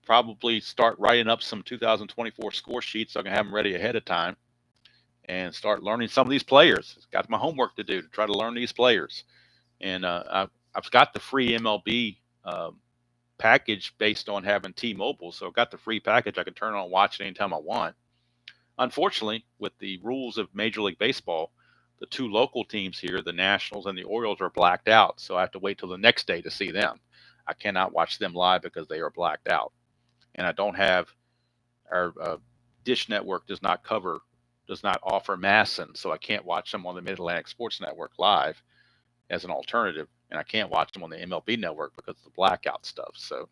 probably start writing up some 2024 score sheets so I can have them ready ahead of time and start learning some of these players. Got my homework to do to try to learn these players. And I've got the free MLB package based on having T-Mobile. So I've got the free package. I can turn on and watch it anytime I want. Unfortunately, with the rules of Major League Baseball, the two local teams here, the Nationals and the Orioles, are blacked out. So I have to wait till the next day to see them. I cannot watch them live because they are blacked out. And I don't have our Dish Network does not offer MASN, so I can't watch them on the Mid-Atlantic Sports Network live as an alternative, and I can't watch them on the MLB Network because of the blackout stuff. So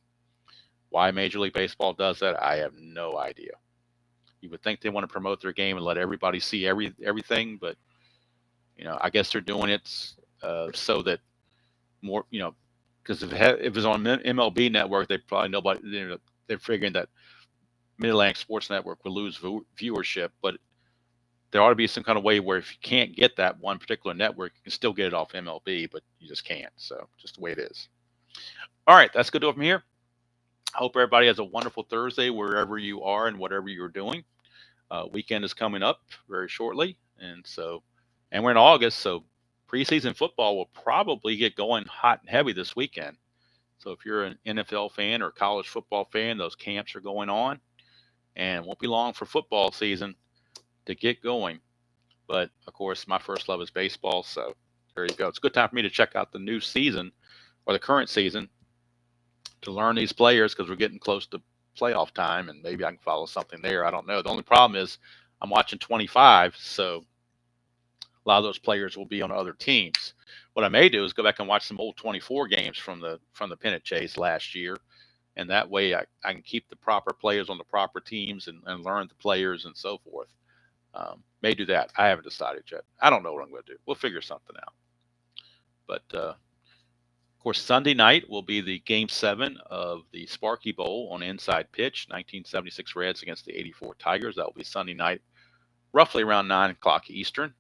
why Major League Baseball does that, I have no idea. You would think they want to promote their game and let everybody see everything, but I guess they're doing it so that more, because if it's on MLB Network, they probably nobody. They're figuring that Mid-Atlantic Sports Network will lose viewership, but there ought to be some kind of way where if you can't get that one particular network, you can still get it off MLB, but you just can't. So just the way it is. All right, that's good to go from here. I hope everybody has a wonderful Thursday wherever you are and whatever you're doing. Weekend is coming up very shortly, and we're in August, so preseason football will probably get going hot and heavy this weekend. So if you're an NFL fan or college football fan, those camps are going on, and it won't be long for football season to get going. But of course, my first love is baseball, so there you go. It's a good time for me to check out the new season or the current season to learn these players because we're getting close to playoff time, and maybe I can follow something there. I don't know. The only problem is I'm watching 25, so a lot of those players will be on other teams. What I may do is go back and watch some old 24 games from the pennant chase last year, and that way I can keep the proper players on the proper teams and learn the players and so forth. May do that. I haven't decided yet. I don't know what I'm going to do. We'll figure something out. But of course, Sunday night will be the Game 7 of the Sparky Bowl on Inside Pitch, 1976 Reds against the 84 Tigers. That will be Sunday night, roughly around 9 o'clock Eastern.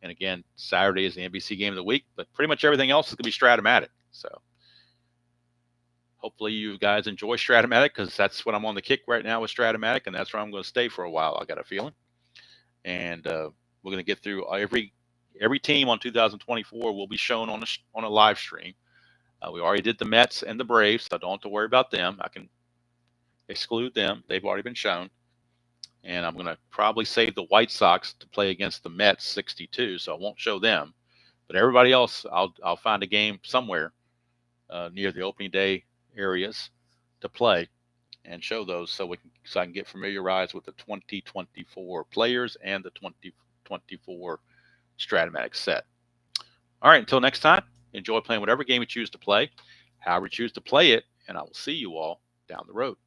And again, Saturday is the NBC game of the week, but pretty much everything else is going to be Strat-O-Matic. So hopefully you guys enjoy Strat-O-Matic because that's what I'm on the kick right now with Strat-O-Matic, and that's where I'm going to stay for a while, I got a feeling. And we're going to get through every team on 2024 will be shown on a live stream. We already did the Mets and the Braves, so I don't have to worry about them. I can exclude them. They've already been shown. And I'm going to probably save the White Sox to play against the Mets 62, so I won't show them. But everybody else, I'll find a game somewhere near the opening day areas to play and show those so I can get familiarized with the 2024 players and the 2024 Strat-O-Matic set. All right, until next time, enjoy playing whatever game you choose to play, however you choose to play it, and I will see you all down the road.